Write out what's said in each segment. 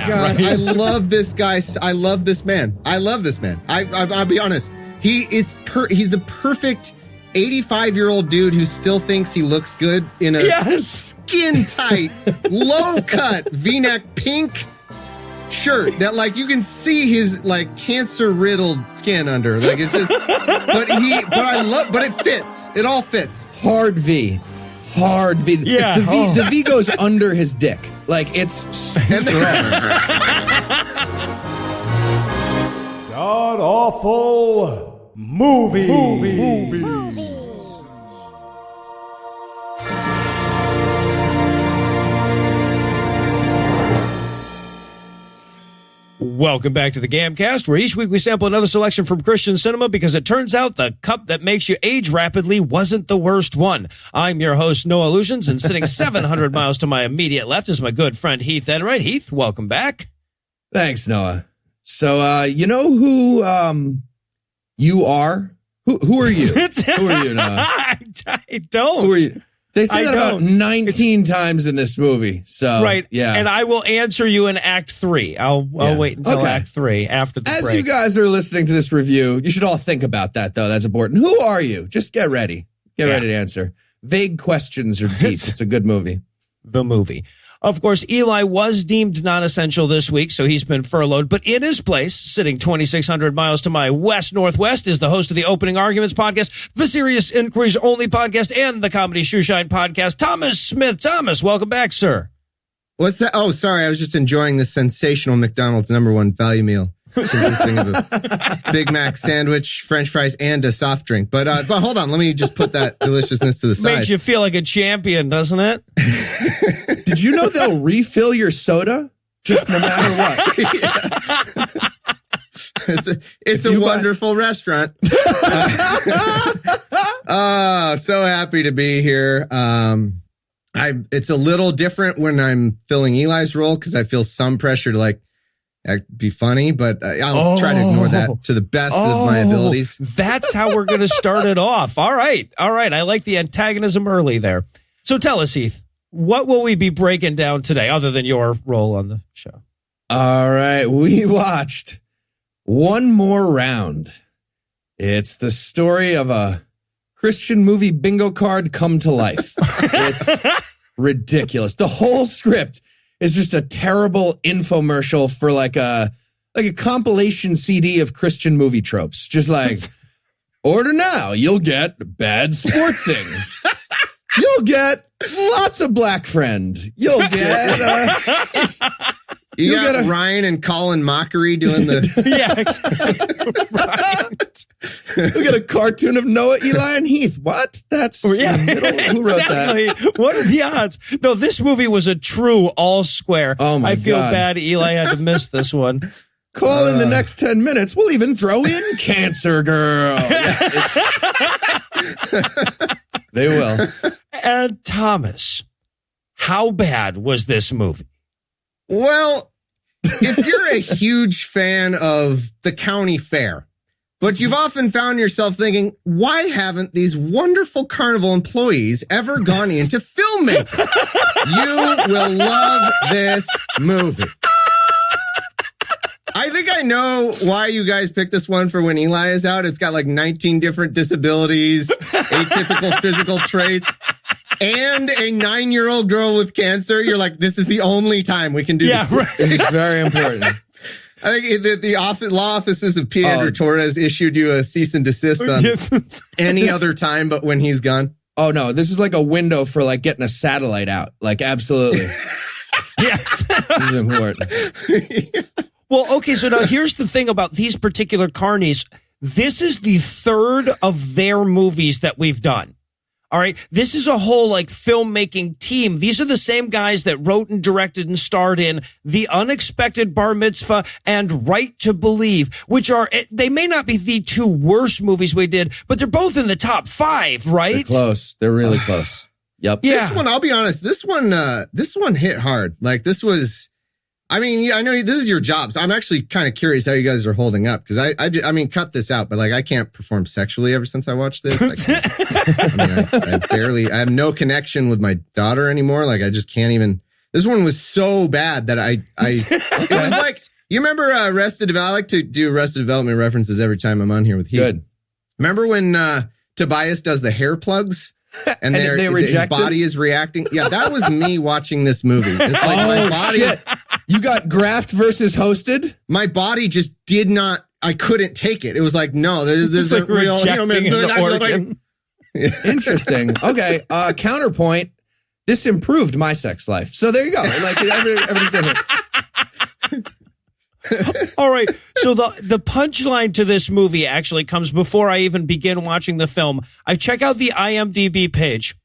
God, right? I love this guy. I love this man. I'll be honest. He's the perfect 85-year-old dude who still thinks he looks good in a skin tight, low cut V-neck pink shirt that like you can see his like cancer riddled skin under. Like it's just, but it fits. It all fits. Hard V. Yeah. The V goes under his dick. Like it's God awful movie. Welcome back to the GAMcast, where each week we sample another selection from Christian cinema because it turns out the cup that makes you age rapidly wasn't the worst one. I'm your host, Noah Lugeons, and sitting 700 miles to my immediate left is my good friend HeathEnwright. Heath, welcome back. Thanks, Noah. So, you know who you are? Who are you? Who are you, Noah? I don't. Who are you? They say that about 19 times in this movie. So right, yeah. And I will answer you in Act 3. I'll wait until Act 3 after the break. As you guys are listening to this review, you should all think about that, though. That's important. Who are you? Just get ready. Get ready to answer. Vague questions are deep. It's a good movie. The movie. Of course, Eli was deemed non-essential this week, so he's been furloughed. But in his place, sitting 2,600 miles to my west-northwest, is the host of the Opening Arguments podcast, the Serious Inquiries Only podcast, and the Comedy Shoeshine podcast, Thomas Smith. Thomas, welcome back, sir. What's that? Oh, sorry. I was just enjoying the sensational McDonald's #1 value meal consisting of a Big Mac sandwich, French fries, and a soft drink. But hold on. Let me just put that deliciousness to the side. Makes you feel like a champion, doesn't it? Did you know they'll refill your soda just no matter what? It's a wonderful restaurant. So happy to be here. It's a little different when I'm filling Eli's role because I feel some pressure to be funny, but I'll try to ignore that to the best of my abilities. That's how we're going to start it off. All right. I like the antagonism early there. So tell us, Heath, what will we be breaking down today other than your role on the show? All right. We watched One More Round. It's the story of a Christian movie bingo card come to life. It's ridiculous. The whole script is just a terrible infomercial for like a compilation CD of Christian movie tropes. Just like, order now, you'll get bad sportsing. You'll get lots of black friend. You'll get you got Ryan and Colin Mockery doing the right. You'll get a cartoon of Noah, Eli, and Heath. What? That's who wrote that? What are the odds? No, this movie was a true all square. Oh my I feel God. bad Eli had to miss this one. Call in the next 10 minutes. We'll even throw in Cancer Girl. They will. And Thomas, how bad was this movie? Well, if you're a huge fan of the county fair, but you've often found yourself thinking, why haven't these wonderful carnival employees ever gone into filmmaking? You will love this movie. I think I know why you guys picked this one for when Eli is out. It's got like 19 different disabilities, atypical physical traits, and a 9-year-old girl with cancer. You're like, this is the only time we can do this. Right. This is very important. I think the law offices of Pedro Torres issued you a cease and desist on any other time but when he's gone. Oh, no. This is like a window for like getting a satellite out. Like, absolutely. Yeah. This is important. Well, okay, so now here's the thing about these particular carnies. This is the third of their movies that we've done. All right. This is a whole like filmmaking team. These are the same guys that wrote and directed and starred in The Unexpected Bar Mitzvah and Right to Believe, which are, they may not be the two worst movies we did, but they're both in the top 5, right? They're close. They're really close. Yep. Yeah. This one, I'll be honest, this one hit hard. Like this was, I mean, I know this is your job, so I'm actually kind of curious how you guys are holding up because I mean, cut this out, but like I can't perform sexually ever since I watched this. I have no connection with my daughter anymore. Like I just can't even This one was so bad that it was like, you remember Arrested Development? I like to do Arrested Development references every time I'm on here with Heath. Good. Remember when Tobias does the hair plugs? And they his body is reacting. Yeah, that was me watching this movie. It's like my body. Shit. You got graft versus hosted? My body just did not, I couldn't take it. It was like, no, this isn't like real human. Organ. Interesting. Okay. Counterpoint. This improved my sex life. So there you go. Like everybody's different. All right. So the punchline to this movie actually comes before I even begin watching the film. I check out the IMDb page.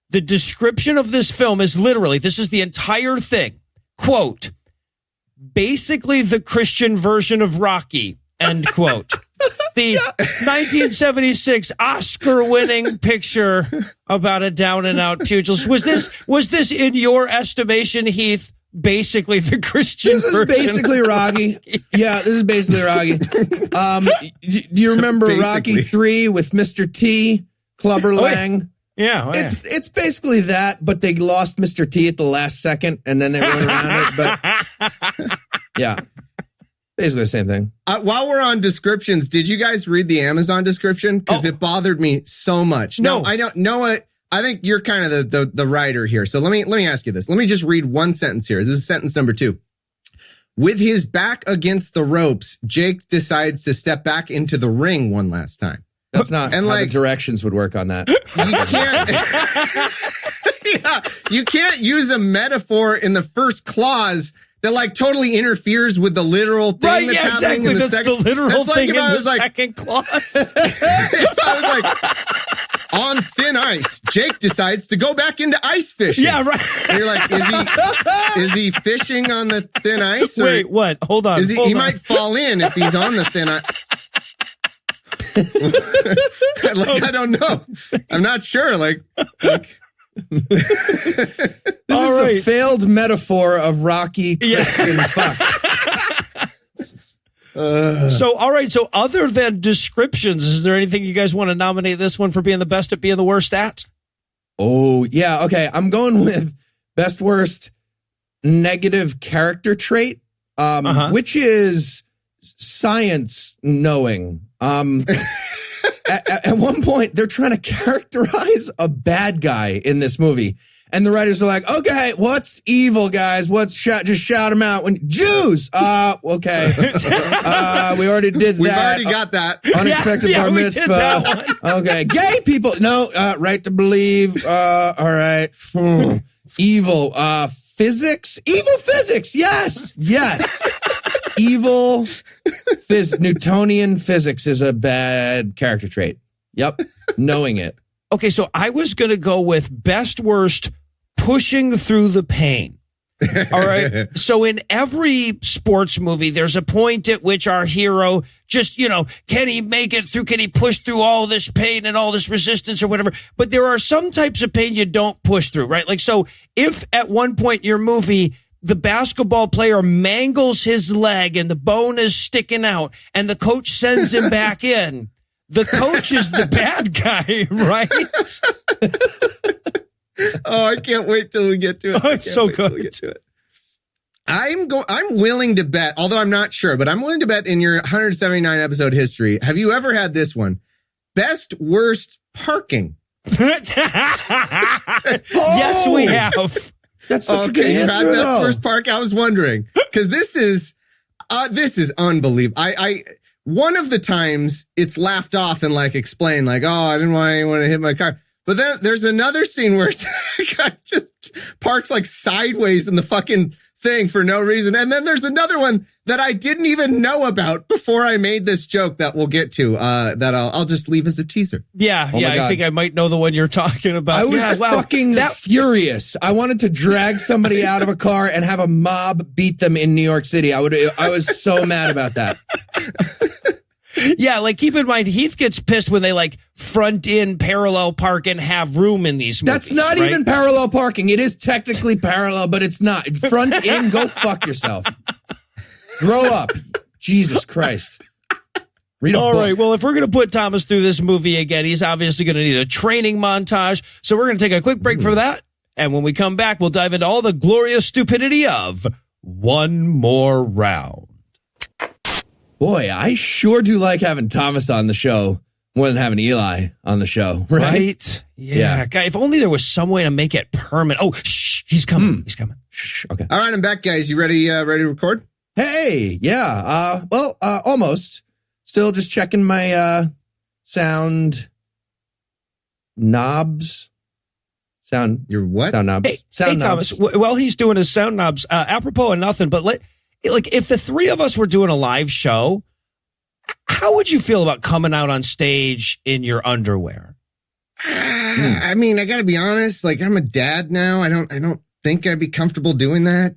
The description of this film is literally, this is the entire thing. Quote, basically the Christian version of Rocky, end quote. The 1976 Oscar-winning picture about a down-and-out pugilist. Was this, in your estimation, Heath, basically the Christian version? This is basically Rocky. Yeah, this is basically Rocky. Do you remember Rocky 3 with Mr. T, Clubber Lang? Yeah. It's basically that, but they lost Mr. T at the last second, and then they went around it. But yeah, basically the same thing. While we're on descriptions, did you guys read the Amazon description? Because it bothered me so much. No, I don't know it. I think you're kind of the writer here. So let me ask you this. Let me just read one sentence here. This is sentence number 2. With his back against the ropes, Jake decides to step back into the ring one last time. That's not how the directions would work on that. You can't use a metaphor in the first clause that like totally interferes with the literal thing that's happening in the second. That's the literal thing in the second clause. If I was like, on thin ice, Jake decides to go back into ice fishing. Yeah, right. And you're like, is he fishing on the thin ice? Or wait, what? Hold on. He might fall in if he's on the thin ice. I don't know. I'm not sure. This is the failed metaphor of Rocky Christian fuck. So, all right. So other than descriptions, is there anything you guys want to nominate this one for being the best at being the worst at? Oh, yeah. Okay. I'm going with best worst negative character trait, which is science knowing. At one point, they're trying to characterize a bad guy in this movie. And the writers are like, okay, what's evil, guys? Just shout them out. Jews. Okay. We already did that. We've already got that. Unexpected bar mitzvah. Okay. Gay people. No, right to believe. All right. Evil. Physics. Evil physics. Yes. Evil Newtonian physics is a bad character trait. Yep. Knowing it. Okay, so I was going to go with best worst pushing through the pain. All right. So in every sports movie, there's a point at which our hero just, can he make it through? Can he push through all this pain and all this resistance or whatever? But there are some types of pain you don't push through, right? Like, so if at one point in your movie, the basketball player mangles his leg and the bone is sticking out and the coach sends him back in, the coach is the bad guy, right? Oh, I can't wait till we get to it. Oh, it's so good. I'm willing to bet, although I'm not sure, but I'm willing to bet in your 179 episode history, have you ever had this one? Best worst parking. Yes, we have. That's such a good answer, though. First park, I was wondering, because this is unbelievable. One of the times it's laughed off and explained, oh, I didn't want anyone to hit my car. But then there's another scene where a guy just parks sideways in the fucking thing for no reason. And then there's another one that I didn't even know about before I made this joke that we'll get to, that I'll just leave as a teaser. Yeah. I think I might know the one you're talking about. I was fucking furious. I wanted to drag somebody out of a car and have a mob beat them in New York City. I was so mad about that. Yeah, keep in mind, Heath gets pissed when they front in parallel park and have room in these movies. That's not even parallel parking. It is technically parallel, but it's not. Front in, go fuck yourself. Grow up. Jesus Christ. Read a book. Right, well, if we're going to put Thomas through this movie again, he's obviously going to need a training montage. So we're going to take a quick break for that. And when we come back, we'll dive into all the glorious stupidity of One More Round. Boy, I sure do like having Thomas on the show more than having Eli on the show, right? Yeah. Guy, if only there was some way to make it permanent. Oh, shh, he's coming. He's coming. Shh, okay. All right, I'm back, guys. You ready to record? Hey, yeah. Almost. Still just checking my sound knobs. Your what? Sound knobs. Hey, Thomas, while he's doing his sound knobs, apropos of nothing, but if the three of us were doing a live show, how would you feel about coming out on stage in your underwear? I mean, I got to be honest. Like, I'm a dad now. I don't think I'd be comfortable doing that.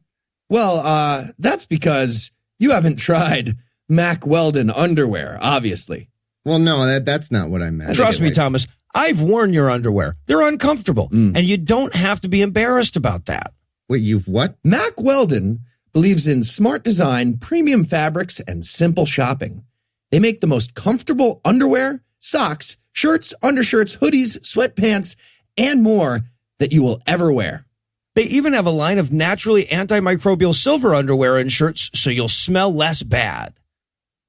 Well, that's because you haven't tried Mack Weldon underwear, obviously. Well, no, that's not what I meant. Trust me, Thomas. I've worn your underwear. They're uncomfortable, and you don't have to be embarrassed about that. Wait, you've what? Mack Weldon believes in smart design, premium fabrics, and simple shopping. They make the most comfortable underwear, socks, shirts, undershirts, hoodies, sweatpants, and more that you will ever wear. They even have a line of naturally antimicrobial silver underwear and shirts so you'll smell less bad.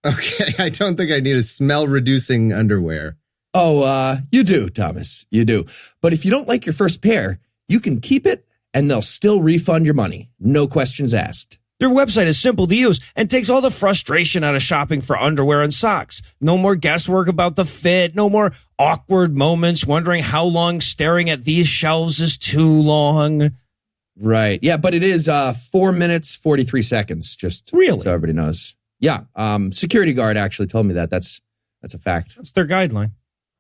Okay, I don't think I need a smell-reducing underwear. Oh, you do, Thomas. You do. But if you don't like your first pair, you can keep it and they'll still refund your money. No questions asked. Their website is simple to use and takes all the frustration out of shopping for underwear and socks. No more guesswork about the fit. No more awkward moments wondering how long staring at these shelves is too long. Right. Yeah, but it is 4 minutes, 43 seconds, just really? So everybody knows. Yeah. Security guard actually told me that. That's a fact. That's their guideline.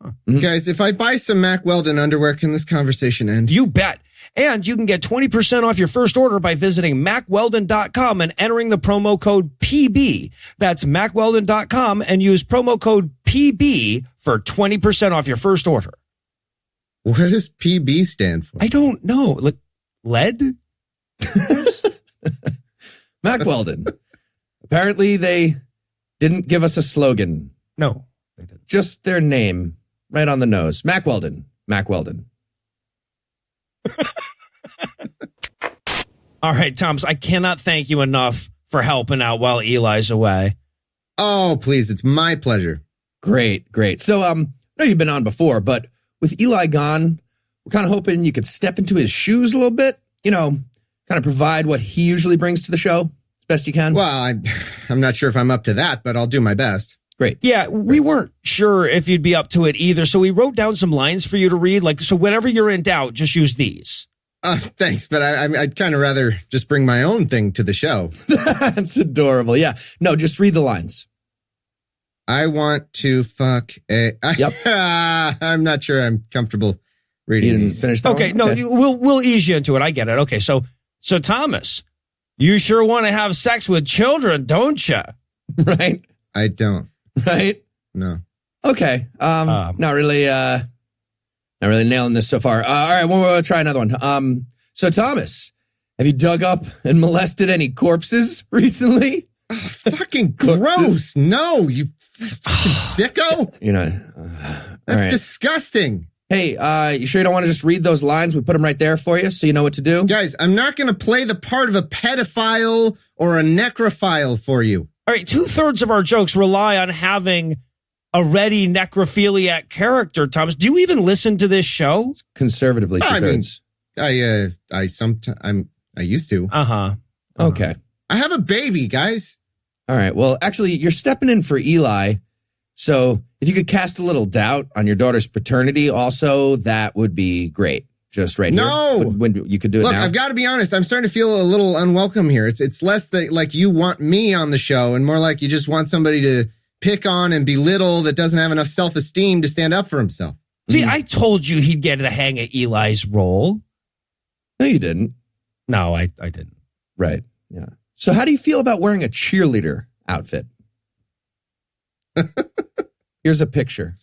Huh. Mm-hmm. Guys, if I buy some Mack Weldon underwear, can this conversation end? You bet. And you can get 20% off your first order by visiting MackWeldon.com and entering the promo code PB. That's MackWeldon.com and use promo code PB for 20% off your first order. What does PB stand for? I don't know. Like lead? Mack Weldon. Apparently they didn't give us a slogan. No, they didn't. Just their name right on the nose. Mack Weldon. Mack Weldon. All right, Thomas, I cannot thank you enough for helping out while Eli's away. Oh, please. It's my pleasure. Great. So, I know you've been on before, but with Eli gone, we're kind of hoping you could step into his shoes a little bit, kind of provide what he usually brings to the show as best you can. Well, I'm not sure if I'm up to that, but I'll do my best. Great. Yeah, we weren't sure if you'd be up to it either, so we wrote down some lines for you to read. So whenever you're in doubt, just use these. Thanks, but I'd kind of rather just bring my own thing to the show. That's adorable. Yeah. No, just read the lines. I want to fuck a... Yep. I'm not sure I'm comfortable reading these. Finish that okay, one? No, we'll ease you into it. I get it. Okay, so Thomas, you sure want to have sex with children, don't you? Right. I don't. Right? No. Okay. Not really nailing this so far. All right, we'll try another one. So Thomas, have you dug up and molested any corpses recently? Oh, fucking gross. No, you fucking sicko. That's right. Disgusting. Hey, you sure you don't want to just read those lines? We put them right there for you so you know what to do. Guys, I'm not going to play the part of a pedophile or a necrophile for you. All right, 2/3 of our jokes rely on having a ready necrophiliac character, Thomas. Do you even listen to this show? Conservatively, 2/3. I used to. Okay. I have a baby, guys. All right. Well, actually, you're stepping in for Eli. So if you could cast a little doubt on your daughter's paternity also, that would be great. Just right here. When you could do it now. Look, I've got to be honest. I'm starting to feel a little unwelcome here. It's less that like you want me on the show and more like you just want somebody to pick on and belittle that doesn't have enough self-esteem to stand up for himself. See, I told you he'd get the hang of Eli's role. No, you didn't. No, I didn't. Right. Yeah. So how do you feel about wearing a cheerleader outfit? Here's a picture.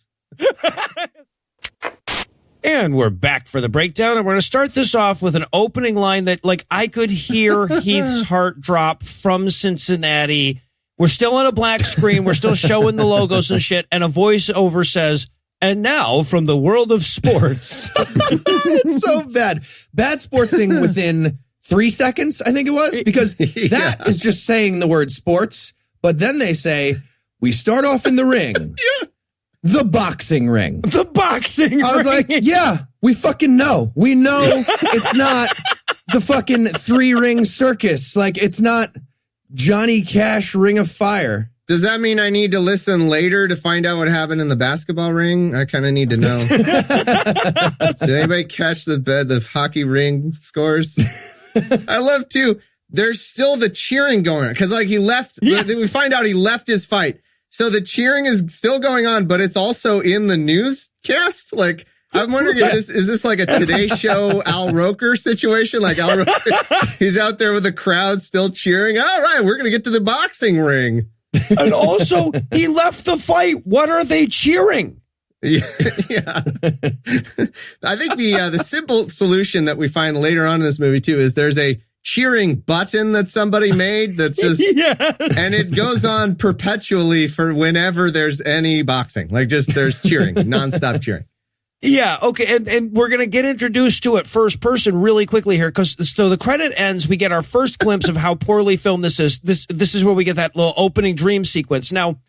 And we're back for the breakdown, and we're going to start this off with an opening line that, I could hear Heath's heart drop from Cincinnati. We're still on a black screen. We're still showing the logos and shit, and a voiceover says, And now from the world of sports. It's so bad. Bad sportsing within 3 seconds, I think it was, because that is just saying the word sports. But then they say, we start off in the ring. The boxing ring. The boxing ring. I was like, yeah, we fucking know. We know it's not the fucking 3-ring circus. Like, it's not Johnny Cash Ring of Fire. Does that mean I need to listen later to find out what happened in the basketball ring? I kind of need to know. Did anybody catch the hockey ring scores? I love, too, there's still the cheering going on. Because, like, he left, we find out he left his fight. So the cheering is still going on, but it's also in the newscast. Like, I'm wondering, is this like a Today Show Al Roker situation? Like, Al Roker, he's out there with the crowd still cheering. All right, we're going to get to the boxing ring. And also, he left the fight. What are they cheering? Yeah. I think the simple solution that we find later on in this movie, too, is there's a cheering button that somebody made that's just, and it goes on perpetually for whenever there's any boxing. Like, just there's cheering, nonstop cheering. Yeah, okay, and we're going to get introduced to it first person really quickly here, because so the credit ends, we get our first glimpse of how poorly filmed this is. This is where we get that little opening dream sequence. Now,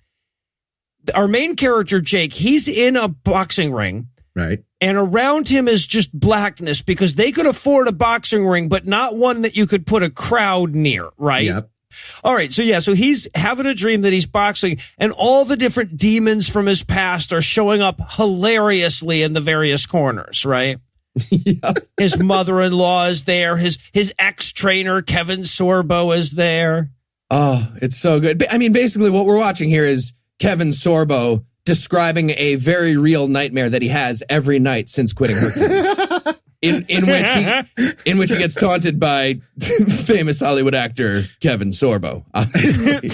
our main character, Jake, he's in a boxing ring. Right. And around him is just blackness, because they could afford a boxing ring, but not one that you could put a crowd near, right? Yep. All right, so so he's having a dream that he's boxing, and all the different demons from his past are showing up hilariously in the various corners, right? Yep. His mother-in-law is there. His ex-trainer, Kevin Sorbo, is there. Oh, it's so good. I mean, basically what we're watching here is Kevin Sorbo describing a very real nightmare that he has every night since quitting Hercules. In which he gets taunted by famous Hollywood actor Kevin Sorbo. Obviously.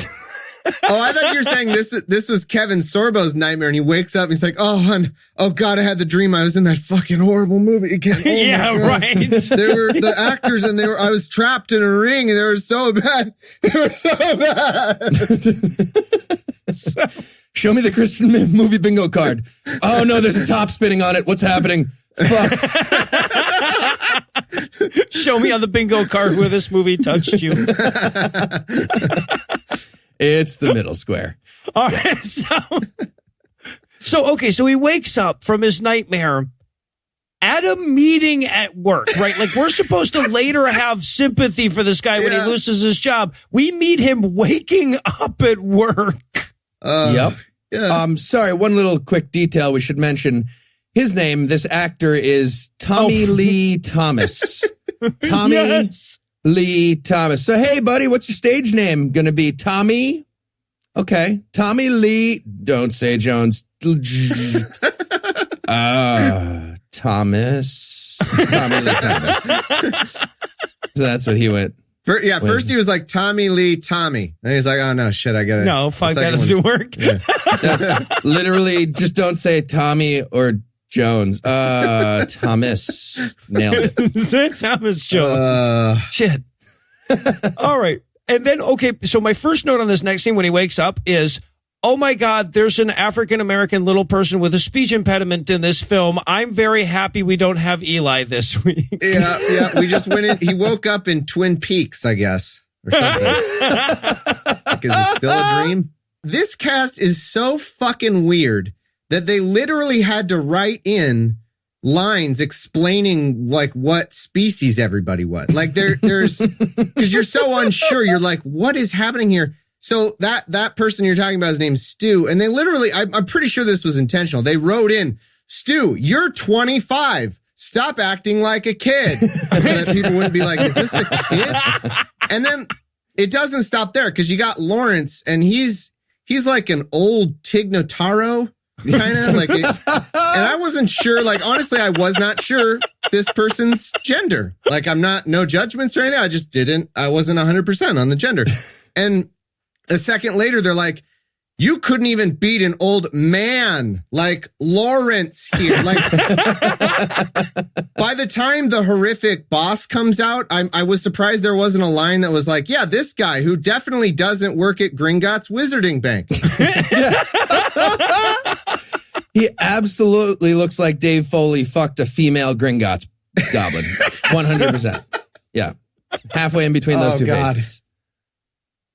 Oh, I thought you were saying this was Kevin Sorbo's nightmare, and he wakes up and he's like, oh God, I had the dream I was in that fucking horrible movie again. Oh yeah, right. They were the actors, and I was trapped in a ring, and they were so bad. They were so bad. Show me the Christian movie bingo card. Oh no, there's a top spinning on it. What's happening? Fuck. Show me on the bingo card where this movie touched you. It's the middle square. All right, so he wakes up from his nightmare at a meeting at work, right? Like, we're supposed to later have sympathy for this guy when he loses his job. We meet him waking up at work. Yep. Yeah. Sorry, one little quick detail we should mention. His name, this actor, is Tommy Lee Thomas. Tommy Lee Thomas. So, hey, buddy, what's your stage name going to be? Tommy? Okay. Tommy Lee. Don't say Jones. Thomas. Tommy Lee Thomas. So that's what he went. First he was like Tommy Lee Tommy. And he's like, oh no, shit, I got it. No, fuck, that doesn't work. Yeah. That's literally, just don't say Tommy or Jones. Thomas. Nailed it. Thomas Jones. Shit. All right. And then, okay, so my first note on this next scene when he wakes up is, oh my God, there's an African-American little person with a speech impediment in this film. I'm very happy we don't have Eli this week. Yeah. We just went in. He woke up in Twin Peaks, I guess. Or something. Like, is it still a dream? This cast is so fucking weird that they literally had to write in lines explaining like what species everybody was. Like there's because you're so unsure. You're like, what is happening here? So that person you're talking about, his name's Stu, and they literally, I'm pretty sure this was intentional. They wrote in, Stu, you're 25. Stop acting like a kid. So that people wouldn't be like, is this a kid? And then it doesn't stop there, because you got Lawrence, and he's like an old Tig Notaro, kind of like, and I wasn't sure, like, honestly, I was not sure this person's gender. Like, no judgments or anything. I wasn't 100% on the gender. And a second later, they're like, you couldn't even beat an old man like Lawrence here. Like, by the time the horrific boss comes out, I was surprised there wasn't a line that was like, yeah, this guy who definitely doesn't work at Gringotts Wizarding Bank. He absolutely looks like Dave Foley fucked a female Gringotts goblin. 100%. Yeah. Halfway in between those two faces.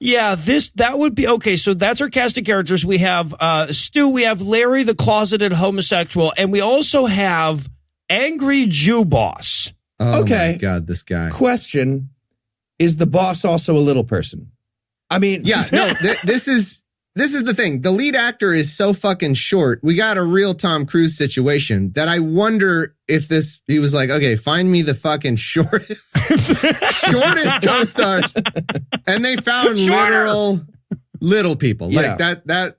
Yeah, that would be okay. So that's our cast of characters. We have Stu, we have Larry, the closeted homosexual, and we also have Angry Jew Boss. Oh okay. my God, this guy. Question: is the boss also a little person? I mean, yeah, no, this is the thing. The lead actor is so fucking short. We got a real Tom Cruise situation that I wonder if he was like, okay, find me the fucking shortest co-stars. And they found literal little people like that.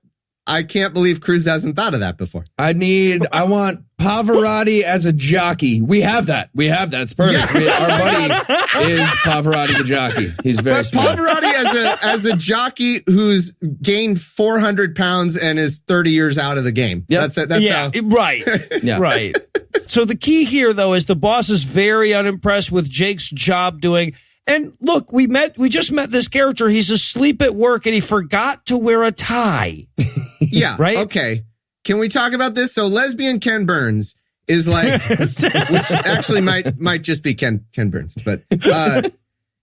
I can't believe Cruise hasn't thought of that before. I want Pavarotti as a jockey. We have that. It's perfect. Yeah. Our buddy is Pavarotti the jockey. He's very smart. Pavarotti as a jockey who's gained 400 pounds and is 30 years out of the game. Yep. Right. Yeah. Right. So the key here, though, is the boss is very unimpressed with Jake's job doing. And look, we just met this character. He's asleep at work and he forgot to wear a tie. Yeah. Right. Okay. Can we talk about this? So lesbian Ken Burns is like, which actually might just be Ken Burns, but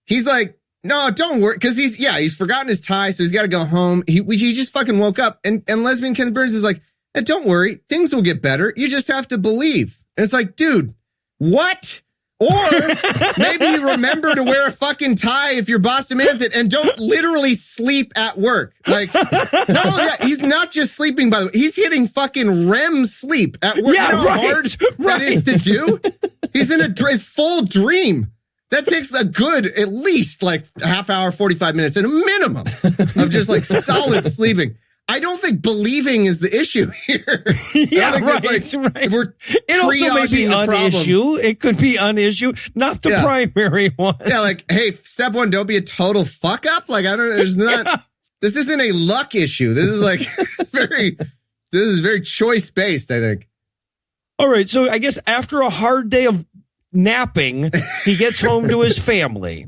he's like, no, don't worry. Cause he's forgotten his tie. So he's got to go home. He just fucking woke up and lesbian Ken Burns is like, don't worry. Things will get better. You just have to believe. And it's like, dude, what? Or maybe you remember to wear a fucking tie if your boss demands it and don't literally sleep at work. Like, he's not just sleeping, by the way. He's hitting fucking REM sleep at work. Yeah, you know how hard that is to do? He's in his full dream. That takes a good, at least like half hour, 45 minutes at a minimum of just like solid sleeping. I don't think believing is the issue here. Yeah, right. If we're it also may be an issue. It could be an issue, not the primary one. Yeah, like, hey, step one, don't be a total fuck up. Like, this isn't a luck issue. This is like very choice based, I think. All right. So I guess after a hard day of napping, he gets home to his family.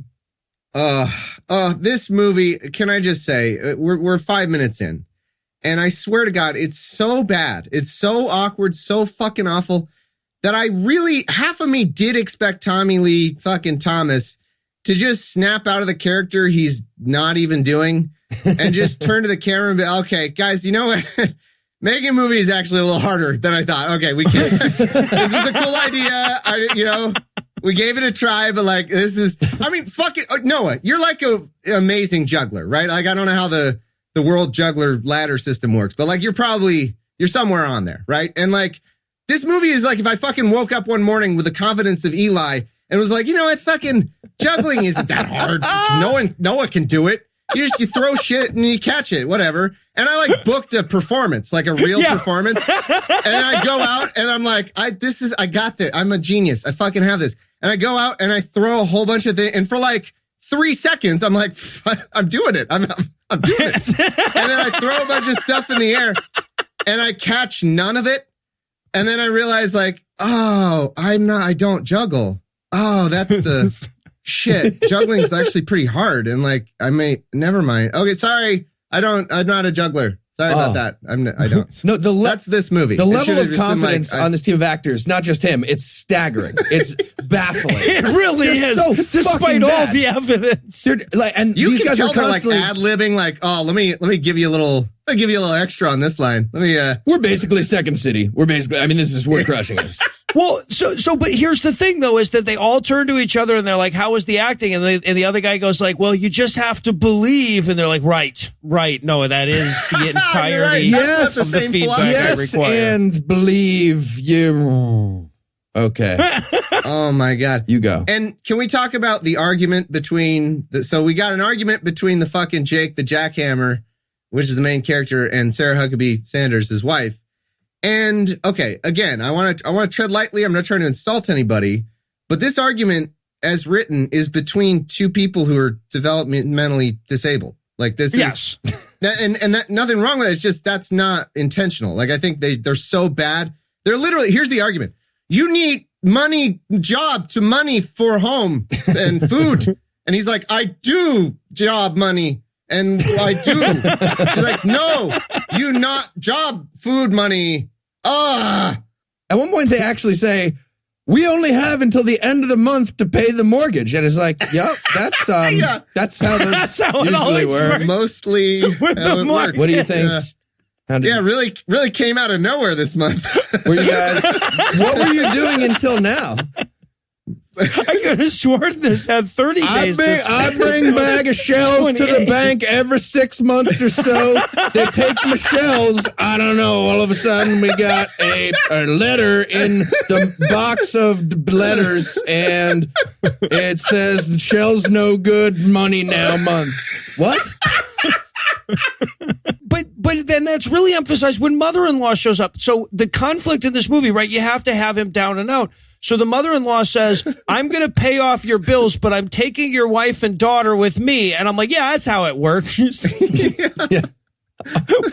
This movie, can I just say, we're 5 minutes in. And I swear to God, it's so bad. It's so awkward, so fucking awful that half of me did expect Tommy Lee fucking Thomas to just snap out of the character he's not even doing and just turn to the camera and be, okay, guys, you know what? Making a movie is actually a little harder than I thought. Okay, we can. This is a cool idea. We gave it a try, but like, fuck it. Noah, you're like an amazing juggler, right? Like, I don't know how the world juggler ladder system works, but like, you're somewhere on there, right? And like, this movie is like, if I fucking woke up one morning with the confidence of Eli and was like, you know what, fucking juggling isn't that hard. Noah can do it. You throw shit and you catch it, whatever. And I like booked a performance, like a real performance. And I go out and I'm like, I got this. I'm a genius. I fucking have this. And I go out and I throw a whole bunch of things. And for like 3 seconds, I'm like, I'm doing it. I'm doing it. And then I throw a bunch of stuff in the air and I catch none of it. And then I realize like, oh, I don't juggle. Oh, that's the shit. Juggling is actually pretty hard. And like, never mind. Okay. Sorry. I'm not a juggler. Sorry about that. I don't. No, that's this movie. The level of confidence on this team of actors, not just him, it's staggering. It's baffling. It really is. So despite all the evidence. And you these can guys tell are constantly like ad-libbing, like, oh, let me give you a little extra on this line. We're basically Second City. We're crushing this. Well, but here's the thing, though, is that they all turn to each other and they're like, how was the acting? And the other guy goes like, well, you just have to believe. And they're like, right. No, that is the entirety right. of the feedback I require. And believe you. Okay. Oh, my God. You go. And can we talk about the argument between so we got an argument between the fucking Jake, the jackhammer, which is the main character, and Sarah Huckabee Sanders, his wife. And okay, again, I want to tread lightly. I'm not trying to insult anybody, but this argument as written is between two people who are developmentally disabled. Like this is, and that nothing wrong with it. It's just, that's not intentional. Like, I think they're so bad. They're literally, here's the argument. You need job to money for home and food. And he's like, I do job money. And I do. She's like, no, you not job, food, money. At one point, they actually say, we only have until the end of the month to pay the mortgage. And it's like, yep, that's that's how those usually work. Mostly with the mortgage. What do you think? Really came out of nowhere this month. Were you guys, what were you doing until now? I could have sworn this had 30 days. I bring bag of shells to the bank every 6 months or so. They take my shells. I don't know. All of a sudden, we got a letter in the box of letters, and it says shells no good, money now month. What? But then that's really emphasized when mother-in-law shows up. So the conflict in this movie, right? You have to have him down and out. So the mother-in-law says, I'm going to pay off your bills, but I'm taking your wife and daughter with me. And I'm like, yeah, that's how it works. Yeah.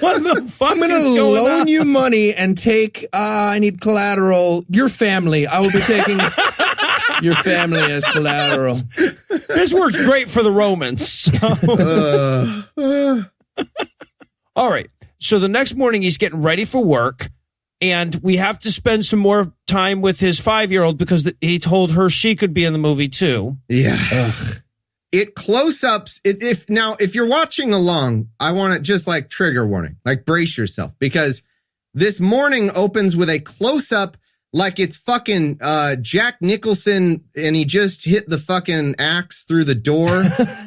What the fuck I'm going to loan you money and take, I need collateral. Your family. I will be taking your family as collateral. This worked great for the Romans. So. All right. So the next morning he's getting ready for work. And we have to spend some more time with his 5-year-old because he told her she could be in the movie too. Yeah. Ugh. It close-ups. If you're watching along, I want to just like trigger warning, like brace yourself, because this morning opens with a close-up like it's fucking Jack Nicholson and he just hit the fucking axe through the door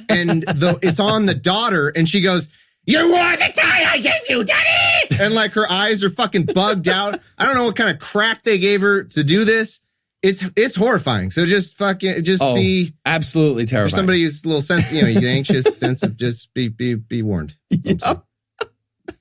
and it's on the daughter and she goes, "You wore the tie I gave you, Daddy!" And like her eyes are fucking bugged out. I don't know what kind of crack they gave her to do this. It's horrifying. So just be absolutely terrifying. For somebody who's a little sensitive, anxious, sensitive, just be warned. Yep.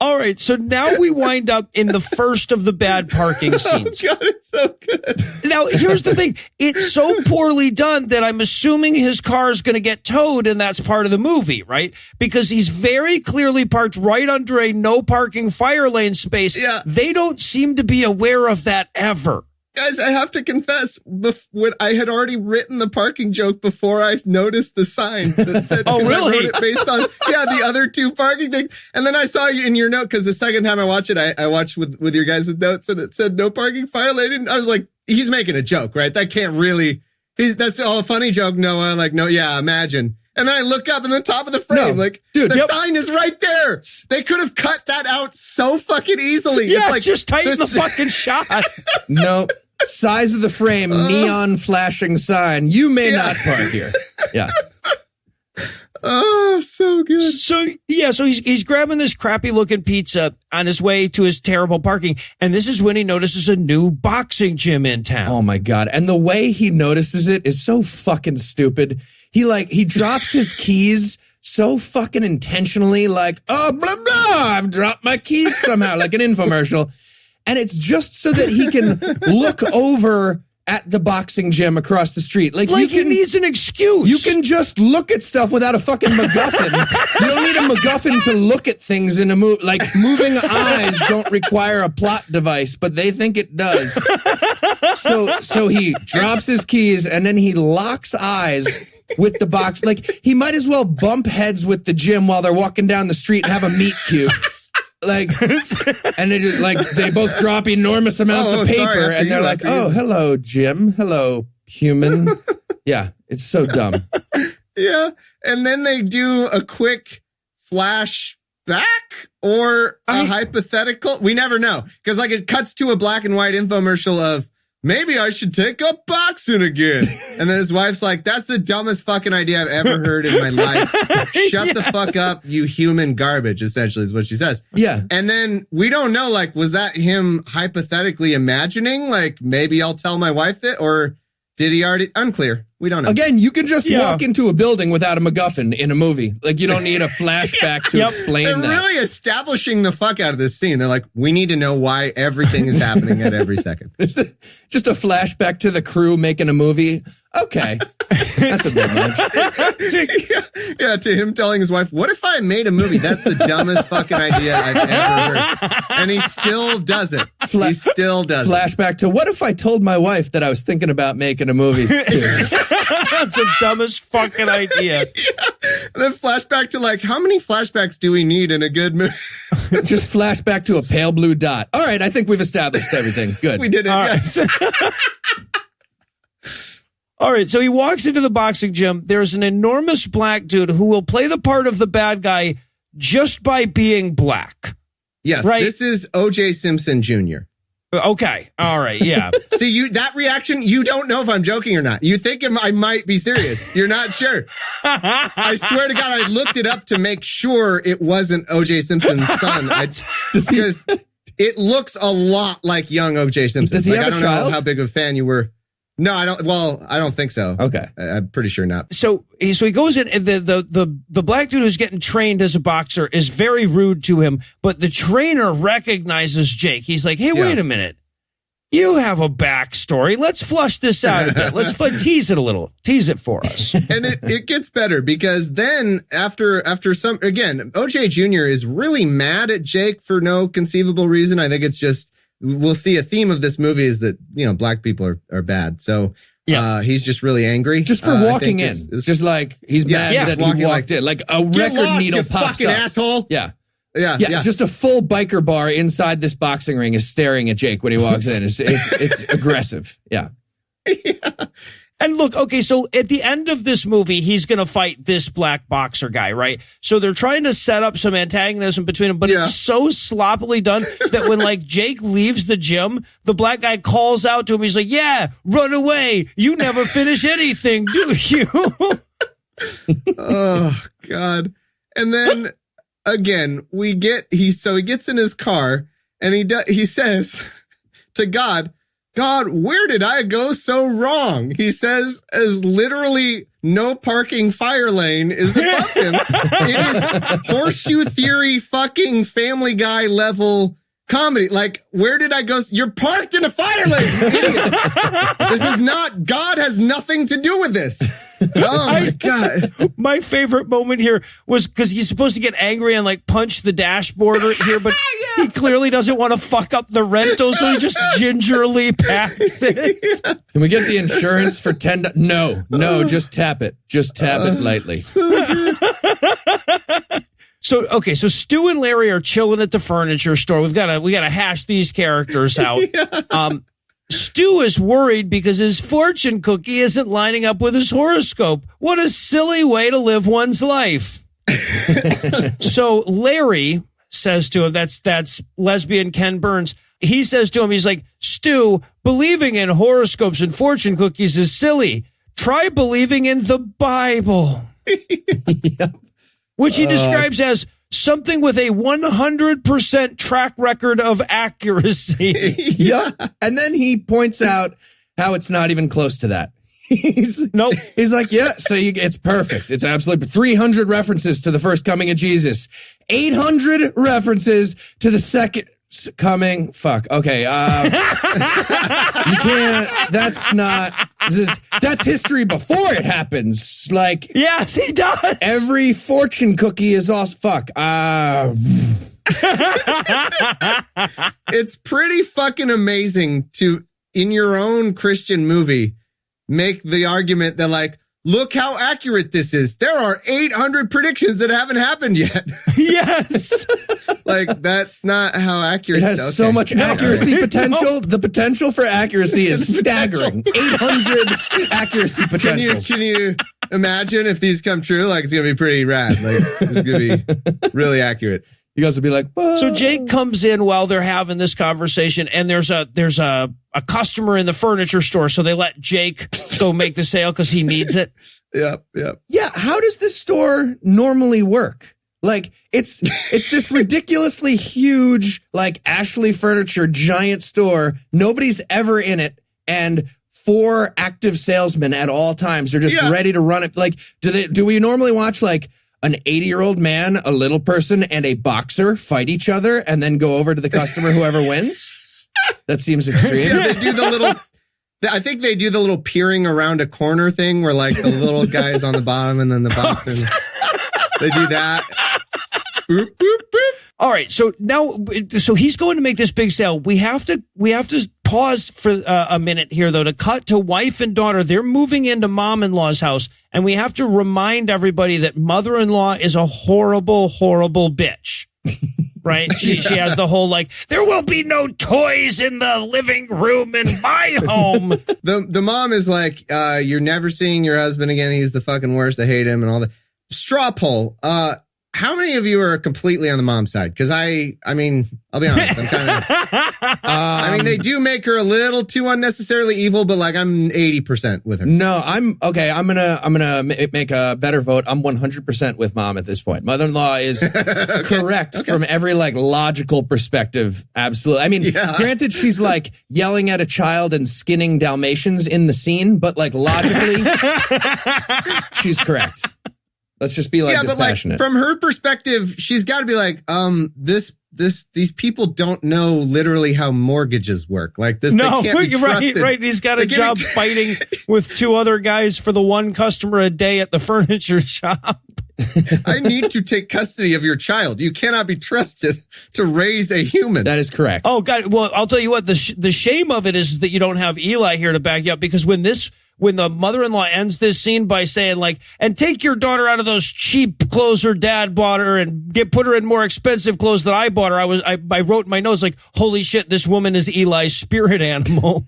All right, so now we wind up in the first of the bad parking scenes. Oh God, it's so good. Now, here's the thing. It's so poorly done that I'm assuming his car is going to get towed, and that's part of the movie, right? Because he's very clearly parked right under a no parking fire lane space. Yeah. They don't seem to be aware of that ever. Guys, I have to confess, when I had already written the parking joke before I noticed the sign that said, oh, really? I wrote it based on, the other two parking things. And then I saw you in your note, because the second time I watched it, I watched with your guys' notes and it said no parking fire lane. And I was like, he's making a joke, right? That can't really, that's all a funny joke. No, I'm like, no, yeah, imagine. And then I look up in the top of the frame, the sign is right there. They could have cut that out so fucking easily. Yeah, it's like, just tighten the fucking shot. No. Size of the frame, neon flashing sign. You may not park here. Yeah. Oh, so good. So he's grabbing this crappy looking pizza on his way to his terrible parking. And this is when he notices a new boxing gym in town. Oh my God. And the way he notices it is so fucking stupid. He drops his keys so fucking intentionally, like, oh, blah, blah, I've dropped my keys somehow, like an infomercial. And it's just so that he can look over at the boxing gym across the street. Like he needs an excuse. You can just look at stuff without a fucking MacGuffin. You don't need a MacGuffin to look at things in a movie. Like moving eyes don't require a plot device, but they think it does. So he drops his keys and then he locks eyes with the box. Like he might as well bump heads with the gym while they're walking down the street and have a meet cute. And they both drop enormous amounts of paper and they're like, oh, hello, Jim. Hello, human. Yeah, it's so dumb. Yeah. And then they do a quick flashback or a hypothetical. We never know. Because it cuts to a black and white infomercial of, maybe I should take up boxing again. And then his wife's like, that's the dumbest fucking idea I've ever heard in my life. Shut the fuck up, you human garbage, essentially is what she says. Yeah. And then we don't know, was that him hypothetically imagining, maybe I'll tell my wife that, or did he already? Unclear. We don't know. Again, you can just walk into a building without a MacGuffin in a movie. You don't need a flashback to explain that. They're really establishing the fuck out of this scene. They're like, we need to know why everything is happening at every second. Just a flashback to the crew making a movie. Okay. That's a bit much. Yeah, to him telling his wife, what if I made a movie? That's the dumbest fucking idea I've ever heard. And he still does it. He still does Flashback to, what if I told my wife that I was thinking about making a movie? That's the dumbest fucking idea. And then flashback to like, how many flashbacks do we need in a good movie? Just flashback to a pale blue dot. All right, I think we've established everything. Good. We did it. All Yes. right. All right, so he walks into the boxing gym. There's an enormous black dude who will play the part of the bad guy just by being black. Yes, right? This is O.J. Simpson Jr. Okay, all right, yeah. See, that reaction, you don't know if I'm joking or not. You think I might be serious. You're not sure. I swear to God, I looked it up to make sure it wasn't O.J. Simpson's son. Because it looks a lot like young O.J. Simpson. Does he have I don't a child? know how big of a fan you were. No, I don't. Well, I don't think so. Okay. I'm pretty sure not. So he goes in, and the black dude who's getting trained as a boxer is very rude to him, but the trainer recognizes Jake. He's like, hey, wait a minute. You have a backstory. Let's flush this out a bit. Let's tease it a little. Tease it for us. And it gets better because then after some, again, OJ Jr. is really mad at Jake for no conceivable reason. I think it's just, we'll see a theme of this movie is that, black people are bad. So he's just really angry. Just for walking in. It's just like he's mad that he walked in. Like a record needle pops fucking up. Asshole. Yeah. Just a full biker bar inside this boxing ring is staring at Jake when he walks in. It's aggressive. Yeah. And look, okay, so at the end of this movie, he's going to fight this black boxer guy, right? So they're trying to set up some antagonism between them, but it's so sloppily done that when like Jake leaves the gym, the black guy calls out to him. He's like, yeah, run away. You never finish anything, do you? Oh, God. And then again, he gets in his car and he says to God, where did I go so wrong? He says, as literally no parking fire lane is above him. It is horseshoe theory fucking Family Guy level comedy. Like, where did I go? You're parked in a fire lane, you idiot. This is not, God has nothing to do with this. Oh my God. My favorite moment here was because he's supposed to get angry and like punch the dashboard here, but he clearly doesn't want to fuck up the rental, so he just gingerly pats it. Can we get the insurance for $10? No, just tap it. Just tap it lightly. So Stu and Larry are chilling at the furniture store. We gotta hash these characters out. Stu is worried because his fortune cookie isn't lining up with his horoscope. What a silly way to live one's life. So Larry says to him, that's lesbian Ken Burns. He says to him, he's like, Stu, believing in horoscopes and fortune cookies is silly. Try believing in the Bible. Which he describes as something with a 100% track record of accuracy. Yeah. And then he points out how it's not even close to that. He's like, yeah, so it's perfect. It's absolutely 300 references to the first coming of Jesus, 800 references to the second coming. Fuck. Okay. You can't, that's history before it happens. Like, yes, he does. Every fortune cookie is also fuck. It's pretty fucking amazing to, in your own Christian movie, make the argument that like, look how accurate this is. There are 800 predictions that haven't happened yet. Yes. Like, that's not how accurate it has so much accuracy potential. The potential for accuracy is staggering. 800 accuracy potential. Can you imagine if these come true? Like, it's going to be pretty rad. Like, it's going to be really accurate. You guys will be like, whoa. So Jake comes in while they're having this conversation, and there's a customer in the furniture store, so they let Jake go make the sale because he needs it. Yep. Yeah, how does this store normally work? Like, it's this ridiculously huge, like, Ashley Furniture giant store. Nobody's ever in it, and 4 active salesmen at all times are just ready to run it. Like, do we normally watch, like, an 80-year-old man, a little person, and a boxer fight each other and then go over to the customer, whoever wins? That seems extreme. Yeah, they do the little I think they do the little peering around a corner thing where like the little guy is on the bottom and then the boxer. They do that. Boop, boop, boop. All right. So now, so he's going to make this big sale. We have to pause for a minute here, though, to cut to wife and daughter. They're moving into mom-in-law's house, and we have to remind everybody that mother-in-law is a horrible, horrible bitch. Right? She has the whole, like, there will be no toys in the living room in my home. The mom is like, you're never seeing your husband again. He's the fucking worst. I hate him and all that. Straw poll. How many of you are completely on the mom side? Because I mean, I'll be honest. I'm kind of. I mean, they do make her a little too unnecessarily evil, but like I'm 80% with her. No, I'm okay. I'm gonna make a better vote. I'm 100% with mom at this point. Mother-in-law is correct from every like logical perspective. Absolutely. I mean, granted, she's like yelling at a child and skinning Dalmatians in the scene, but like logically, she's correct. Let's just be like dispassionate. Like, from her perspective, she's got to be like, these people don't know literally how mortgages work. Like this, no, they can't be trusted. Right. He's got a job fighting with 2 other guys for the 1 customer a day at the furniture shop. I need to take custody of your child. You cannot be trusted to raise a human. That is correct. Oh God. Well, I'll tell you what, the shame of it is that you don't have Eli here to back you up, because when the mother-in-law ends this scene by saying like, and take your daughter out of those cheap clothes her dad bought her and put her in more expensive clothes that I bought her, I wrote in my notes like, holy shit, this woman is Eli's spirit animal.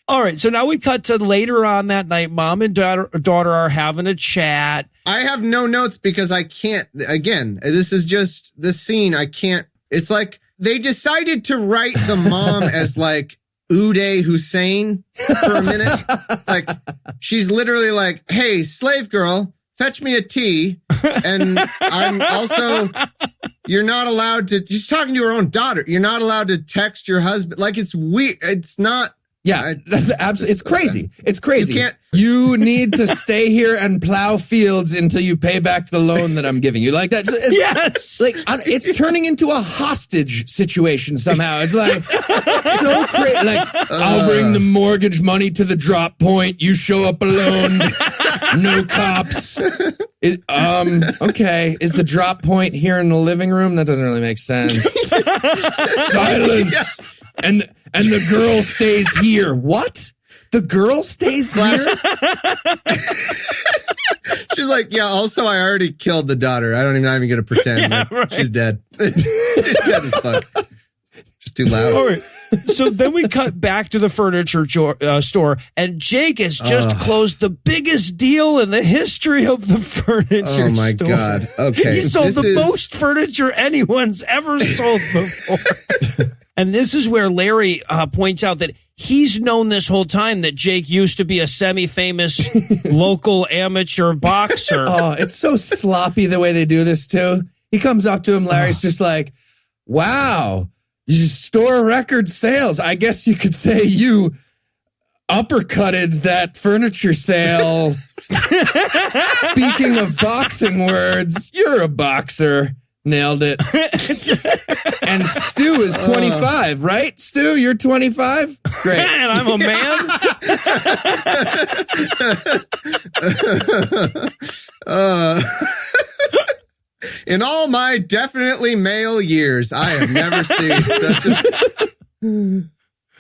All right. So now we cut to later on that night. Mom and daughter are having a chat. I have no notes because I can't, again, this is just the scene. I can't, it's like they decided to write the mom as like, Uday Hussein for a minute. Like, she's literally like, hey, slave girl, fetch me a tea. And I'm also, you're not allowed to, she's talking to her own daughter. You're not allowed to text your husband. Like, it's weird. It's not. Yeah, that's absolutely. It's crazy. It's crazy. You can't. You need to stay here and plow fields until you pay back the loan that I'm giving you. Like that. Yes. Like it's turning into a hostage situation somehow. It's like so crazy. Like I'll bring the mortgage money to the drop point. You show up alone. No cops. Okay. Is the drop point here in the living room? That doesn't really make sense. Silence. Yeah. And the girl stays here. What? The girl stays here? She's like, yeah, also I already killed the daughter. I'm not even going to pretend. Yeah, right. She's dead. She's dead as fuck. Just too loud. All right. So then we cut back to the furniture store, and Jake has just closed the biggest deal in the history of the furniture store. Oh, my God. Okay. He sold the most furniture anyone's ever sold before. And this is where Larry points out that he's known this whole time that Jake used to be a semi-famous local amateur boxer. Oh, it's so sloppy the way they do this, too. He comes up to him. Larry's just like, wow, you store record sales. I guess you could say you uppercutted that furniture sale. Speaking of boxing words, you're a boxer. Nailed it. And Stu is 25, right? Stu, you're 25? Great. And I'm a man. In all my definitely male years, I have never seen such a...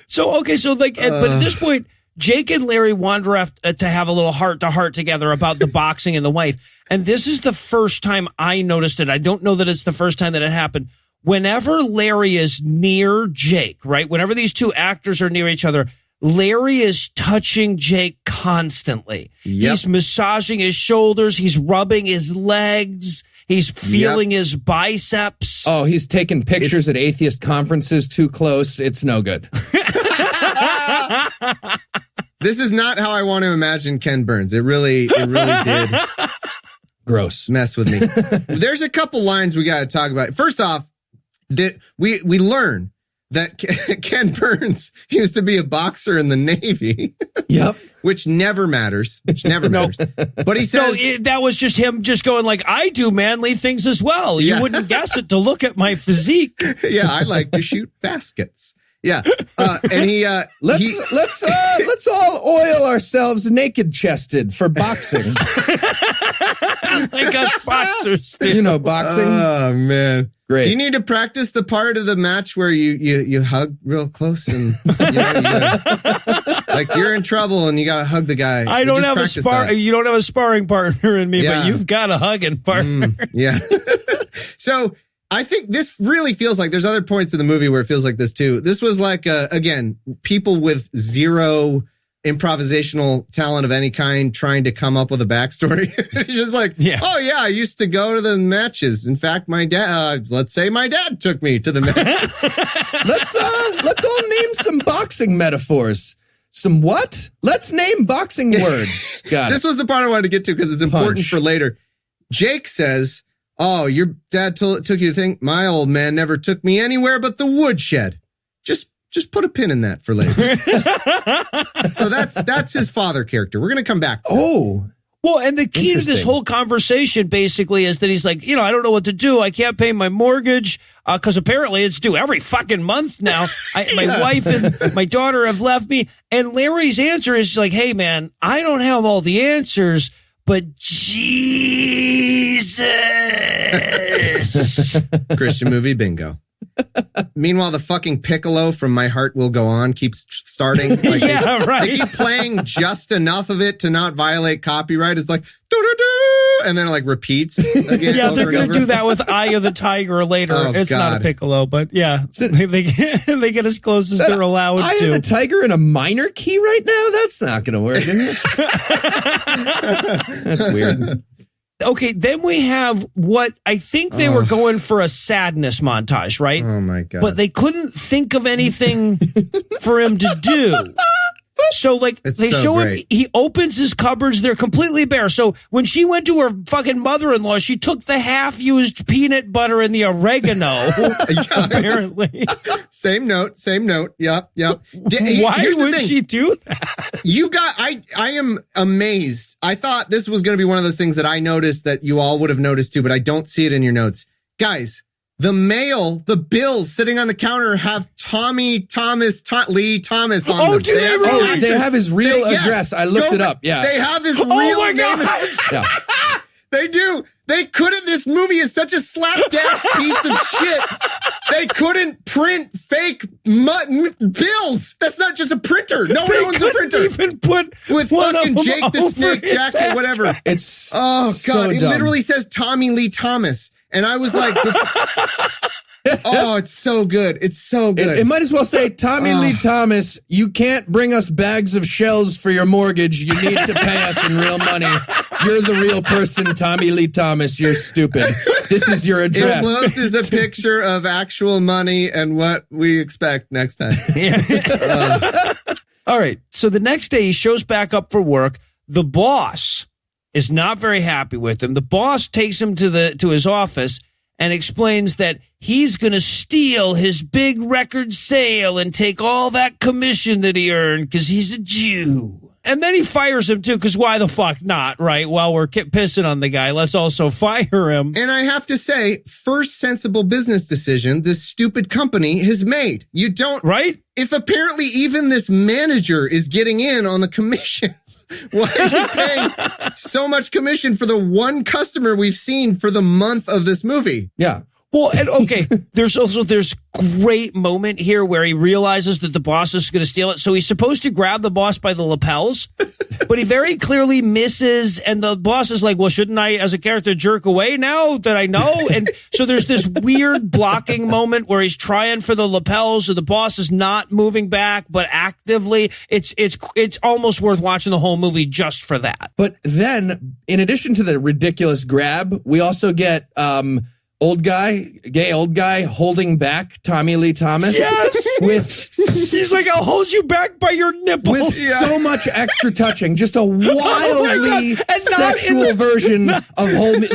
So, okay, so like, but at this point, Jake and Larry wander off to have a little heart-to-heart together about the boxing and the wife. And this is the first time I noticed it. I don't know that it's the first time that it happened. Whenever Larry is near Jake, right? Whenever these two actors are near each other, Larry is touching Jake constantly. Yep. He's massaging his shoulders. He's rubbing his legs. He's feeling his biceps. Oh, he's taking pictures at atheist conferences too close. It's no good. This is not how I want to imagine Ken Burns. It really did. Gross. Mess with me. There's a couple lines we got to talk about. First off, that we learn that Ken Burns used to be a boxer in the Navy. Yep. Which never matters. But he says... No, that was just him just going like, I do manly things as well. You wouldn't guess it to look at my physique. Yeah, I like to shoot baskets. Yeah. And he, let's all oil ourselves naked chested for boxing. Like us boxers do. You know, boxing. Oh, man. Great. Do you need to practice the part of the match where you hug real close and like you're in trouble and you got to hug the guy? I don't have you don't have a sparring partner in me, but you've got a hugging partner. Yeah. So I think this really feels like there's other points in the movie where it feels like this too. This was like, again, people with zero improvisational talent of any kind trying to come up with a backstory. It's just like, oh yeah, I used to go to the matches. In fact, my dad, let's say my dad took me to the match. Let's all name some boxing metaphors. Some what? Let's name boxing words. Got it. This was the part I wanted to get to because it's important for later. Jake says, oh, your dad took you to think my old man never took me anywhere but the woodshed. Just put a pin in that for later. So that's his father character. We're going to come back. Oh. Well, and the key to this whole conversation basically is that he's like, I don't know what to do. I can't pay my mortgage because apparently it's due every fucking month now. My wife and my daughter have left me. And Larry's answer is like, hey, man, I don't have all the answers, but Jesus. Christian movie bingo. Meanwhile, the fucking piccolo from My Heart Will Go On keeps starting. Like they keep playing just enough of it to not violate copyright. It's like, doo-doo-doo, and then it like repeats again. Yeah, they're going to do that with Eye of the Tiger later. It's not a piccolo, but yeah, they get as close as they're allowed to. Eye of the Tiger in a minor key right now? That's not going to work, is it? That's weird. Okay, then we have what I think they were going for a sadness montage, right? Oh, my God. But they couldn't think of anything for him to do. So, like, they show him, he opens his cupboards, they're completely bare. So, when she went to her fucking mother-in-law, she took the half-used peanut butter and the oregano, apparently. Same note. Yep. Why would she do that? I am amazed. I thought this was going to be one of those things that I noticed that you all would have noticed too, but I don't see it in your notes. Guys, the bills sitting on the counter have Lee Thomas on them. Do they really? They have his real address. I looked it up. Yeah. They have his real name. Yeah. They do. They couldn't. This movie is such a slapdash piece of shit. They couldn't print fake bills. That's not just a printer. No one owns a printer. Even put with fucking Jake the Snake jacket, whatever. It's God. So it literally says Tommy Lee Thomas. And I was like, it's so good. It's so good. It might as well say, Tommy Lee Thomas, you can't bring us bags of shells for your mortgage. You need to pay us in real money. You're the real person, Tommy Lee Thomas. You're stupid. This is your address. Enclosed is a picture of actual money and what we expect next time. All right. So the next day he shows back up for work. The boss is not very happy with him. The boss takes him to his office and explains that he's going to steal his big record sale and take all that commission that he earned because he's a Jew. And then he fires him, too, because why the fuck not, right? While we're pissing on the guy, let's also fire him. And I have to say, first sensible business decision this stupid company has made. You don't... Right? If apparently even this manager is getting in on the commissions, why are you paying so much commission for the one customer we've seen for the month of this movie? Yeah. Well, and okay, there's great moment here where he realizes that the boss is going to steal it. So he's supposed to grab the boss by the lapels, but he very clearly misses. And the boss is like, well, shouldn't I, as a character, jerk away now that I know? And so there's this weird blocking moment where he's trying for the lapels, so the boss is not moving back, but actively. It's almost worth watching the whole movie just for that. But then, in addition to the ridiculous grab, we also get gay old guy holding back Tommy Lee Thomas. Yes. He's like, I'll hold you back by your nipples. With so much extra touching. Just a wildly sexual version of hold me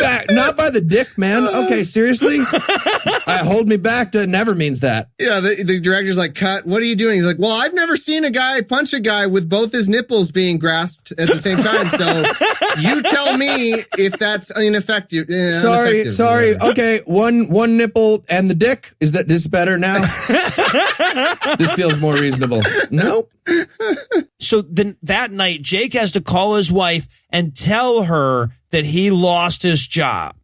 back. Not by the dick, man. Okay, seriously? Hold me back never means that. Yeah, the director's like, cut. What are you doing? He's like, well, I've never seen a guy punch a guy with both his nipples being grasped at the same time. So You tell me if that's ineffective. Sorry. Okay, one nipple and the dick. Is this better now? This feels more reasonable. Nope. So then that night, Jake has to call his wife and tell her that he lost his job.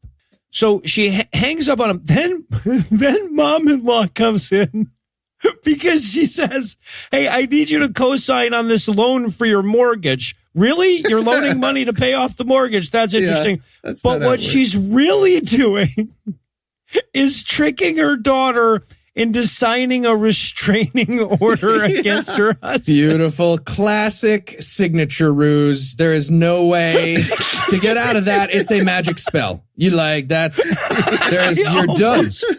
So she hangs up on him. Then mom-in-law comes in because she says, hey, I need you to co-sign on this loan for your mortgage. Really? You're loaning money to pay off the mortgage? That's interesting. Yeah, but what she's really doing is tricking her daughter into signing a restraining order against her husband. Beautiful. Classic signature ruse. There is no way to get out of that. It's a magic spell. You're done.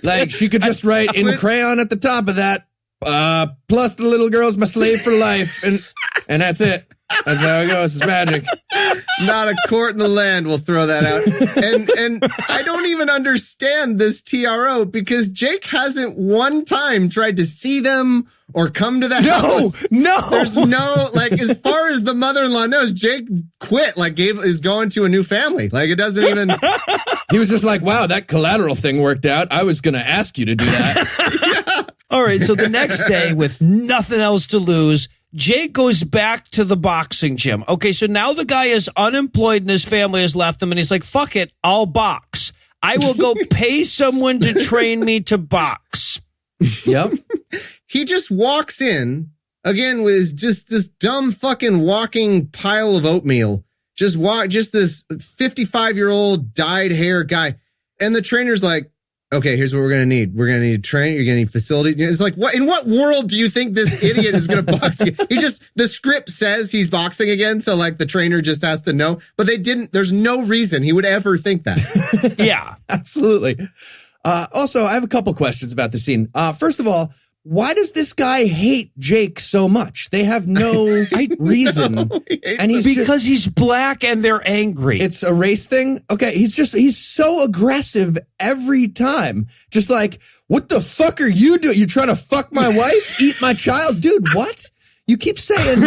Like, she could just write in crayon at the top of that, plus the little girl's my slave for life. And that's it. That's how it goes. It's magic. Not a court in the land will throw that out. And I don't even understand this TRO because Jake hasn't one time tried to see them or come to the house. No. There's no, like, as far as the mother-in-law knows, Jake quit, like is going to a new family. Like, it doesn't even. He was just like, wow, that collateral thing worked out. I was going to ask you to do that. Yeah. All right. So the next day, with nothing else to lose, Jake goes back to the boxing gym. Okay, so now the guy is unemployed and his family has left him, and he's like, fuck it, I'll box. I will go pay someone to train me to box. Yep. He just walks in, again, with just this dumb fucking walking pile of oatmeal. Just this 55-year-old dyed hair guy. And the trainer's like, okay, here's what we're going to need. We're going to need a train. You're going to need facility. It's like, what? In what world do you think this idiot is going to box again? The script says he's boxing again. So like the trainer just has to know, but there's no reason he would ever think that. Yeah, absolutely. Also, I have a couple questions about the scene. First of all, why does this guy hate Jake so much? They have no reason. And he's black and they're angry. It's a race thing. Okay. He's so aggressive every time. Just like, what the fuck are you doing? You trying to fuck my wife? Eat my child? Dude, what? You keep saying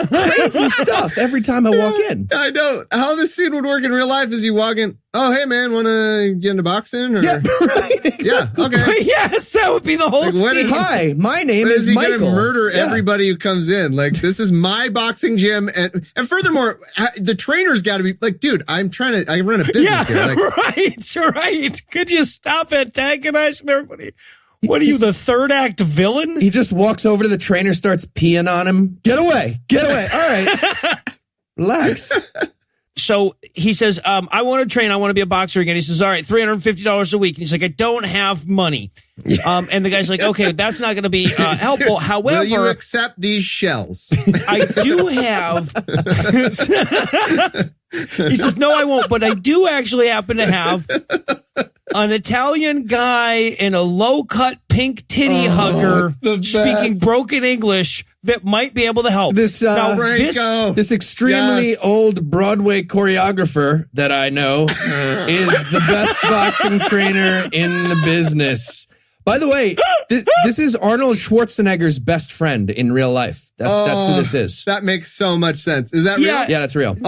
crazy stuff every time I walk in. I know. How this scene would work in real life is you walk in, oh, hey, man, want to get into boxing? Or? Yeah, right. Exactly. Yeah, okay. Yes, that would be the whole scene. Hi, my name is Michael. He's going to murder everybody who comes in. Like, this is my boxing gym. And furthermore, the trainer's got to be like, dude, I run a business here. Like, right. Could you stop antagonizing everybody? What are you, the third act villain? He just walks over to the trainer, starts peeing on him. Get away. All right. Relax. So he says, I want to train. I want to be a boxer again. He says, all right, $350 a week. And he's like, I don't have money. And the guy's like, okay, that's not going to be helpful. However, will you accept these shells? I do have. He says, no, I won't. But I do actually happen to have an Italian guy in a low-cut pink titty hugger speaking broken English that might be able to help. This extremely old Broadway choreographer that I know is the best boxing trainer in the business. By the way, this is Arnold Schwarzenegger's best friend in real life. That's who this is. That makes so much sense. Is that real? Yeah, that's real. He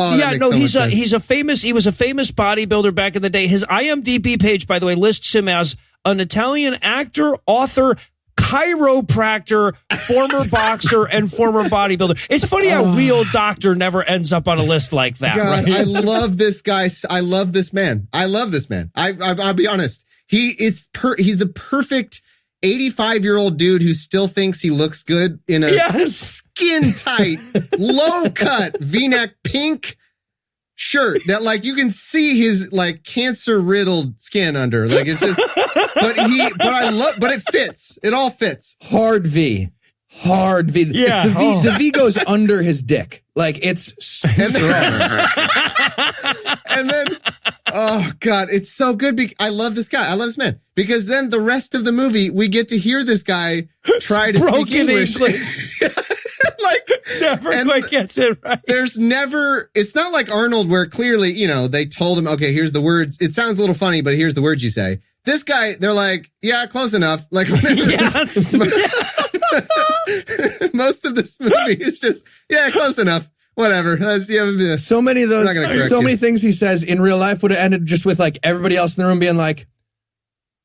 was a famous bodybuilder back in the day. His IMDb page, by the way, lists him as an Italian actor, author, chiropractor, former boxer, and former bodybuilder. It's funny how real doctor never ends up on a list like that. God, right? I love this guy. I love this man. I'll be honest. He's the perfect 85-year-old dude who still thinks he looks good in a skin tight, low cut V-neck pink shirt that like you can see his like cancer riddled skin under. Like it's just, but it fits. It all fits. Hard V. Yeah. The V goes under his dick. Like it's and then oh God, it's so good. I love this guy. I love this man because then the rest of the movie we get to hear this guy try to speak English. Like never quite gets it right. It's not like Arnold where clearly, they told him, okay, here's the words. It sounds a little funny, but here's the words you say. This guy, they're like, yeah, close enough. Like, yes. Most of this movie is just, yeah, close enough. Whatever. So many of I'm not gonna correct those, so you. many things he says in real life would have ended just with like everybody else in the room being like,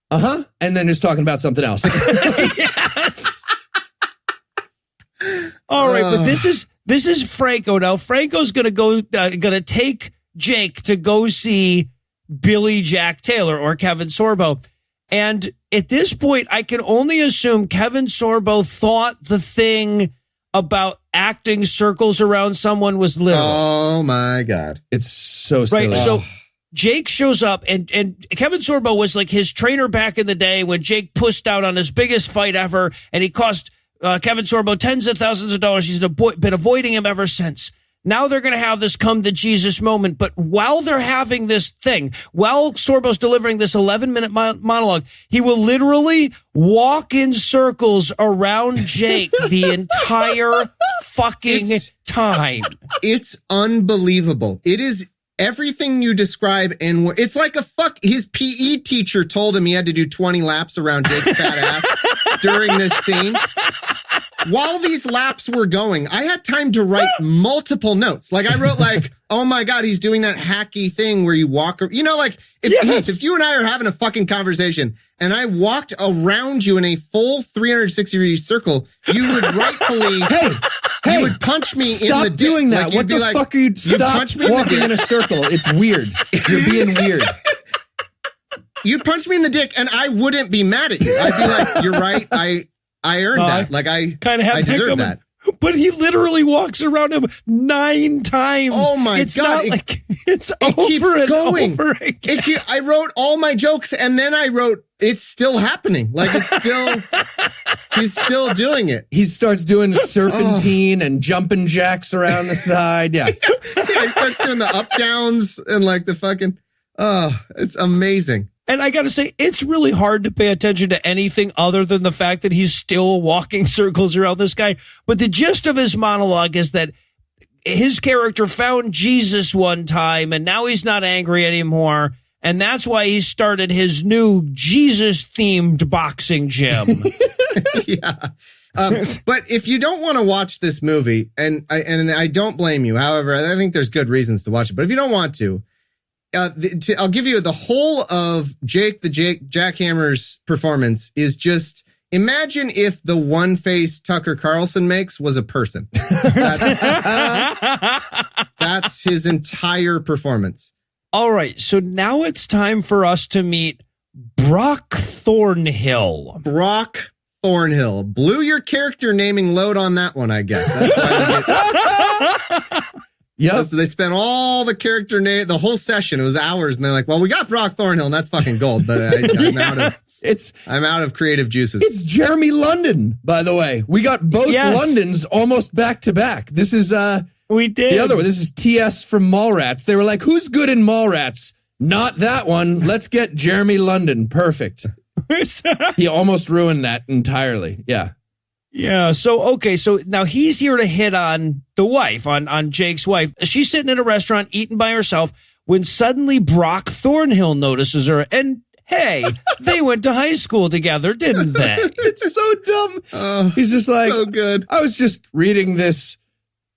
uh-huh, and then just talking about something else. Yes. All right, but this is Franco now. Franco's gonna take Jake to go see Billy Jack Taylor or Kevin Sorbo. And at this point, I can only assume Kevin Sorbo thought the thing about acting circles around someone was literal. Oh my God. It's so silly. Right. So Jake shows up and Kevin Sorbo was like his trainer back in the day when Jake pushed out on his biggest fight ever, and he cost Kevin Sorbo tens of thousands of dollars. He's been avoiding him ever since. Now they're going to have this come to Jesus moment. But while they're having this thing, while Sorbo's delivering this 11-minute monologue, he will literally walk in circles around Jake the entire fucking time. It's unbelievable. It is everything you describe, and it's like his PE teacher told him he had to do 20 laps around Jake's fat ass during this scene. While these laps were going, I had time to write multiple notes. Like I wrote oh my God, he's doing that hacky thing where you walk, if you and I are having a fucking conversation and I walked around you in a full 360-degree circle, you would rightfully, you would punch me in the dick. Stop doing that. What the fuck are you? Stop walking in a circle. It's weird. You're being weird. You'd punch me in the dick and I wouldn't be mad at you. I'd be like, you're right. I earned that. Like I deserve that. But he literally walks around him 9 times. Oh my God. It's it keeps over and going. over again. I wrote all my jokes and then I wrote, it's still happening. Like he's still doing it. He starts doing serpentine and jumping jacks around the side. Yeah. He starts doing the up downs and like the fucking, it's amazing. And I got to say, it's really hard to pay attention to anything other than the fact that he's still walking circles around this guy. But the gist of his monologue is that his character found Jesus one time, and now he's not angry anymore. And that's why he started his new Jesus-themed boxing gym. Yeah. But if you don't want to watch this movie, and I don't blame you, however, I think there's good reasons to watch it. But if you don't want to, I'll give you the whole of Jake the Jackhammer's performance is just imagine if the one face Tucker Carlson makes was a person. That's his entire performance. All right, so now it's time for us to meet Brock Thornhill. Brock Thornhill. Blew your character naming load on that one, I guess. That's why Yep. So they spent all the character name, the whole session. It was hours, and they're like, "Well, we got Brock Thornhill, and that's fucking gold." But I'm out of creative juices. It's Jeremy London, by the way. We got both Londons almost back to back. This is we did the other one. This is TS from Mallrats. They were like, "Who's good in Mallrats?" Not that one. Let's get Jeremy London. Perfect. He almost ruined that entirely. Yeah. Yeah. So now he's here to hit on the wife, on Jake's wife. She's sitting in a restaurant eating by herself when suddenly Brock Thornhill notices her. And hey, they went to high school together, didn't they? It's so dumb. He's just like, so good. I was just reading this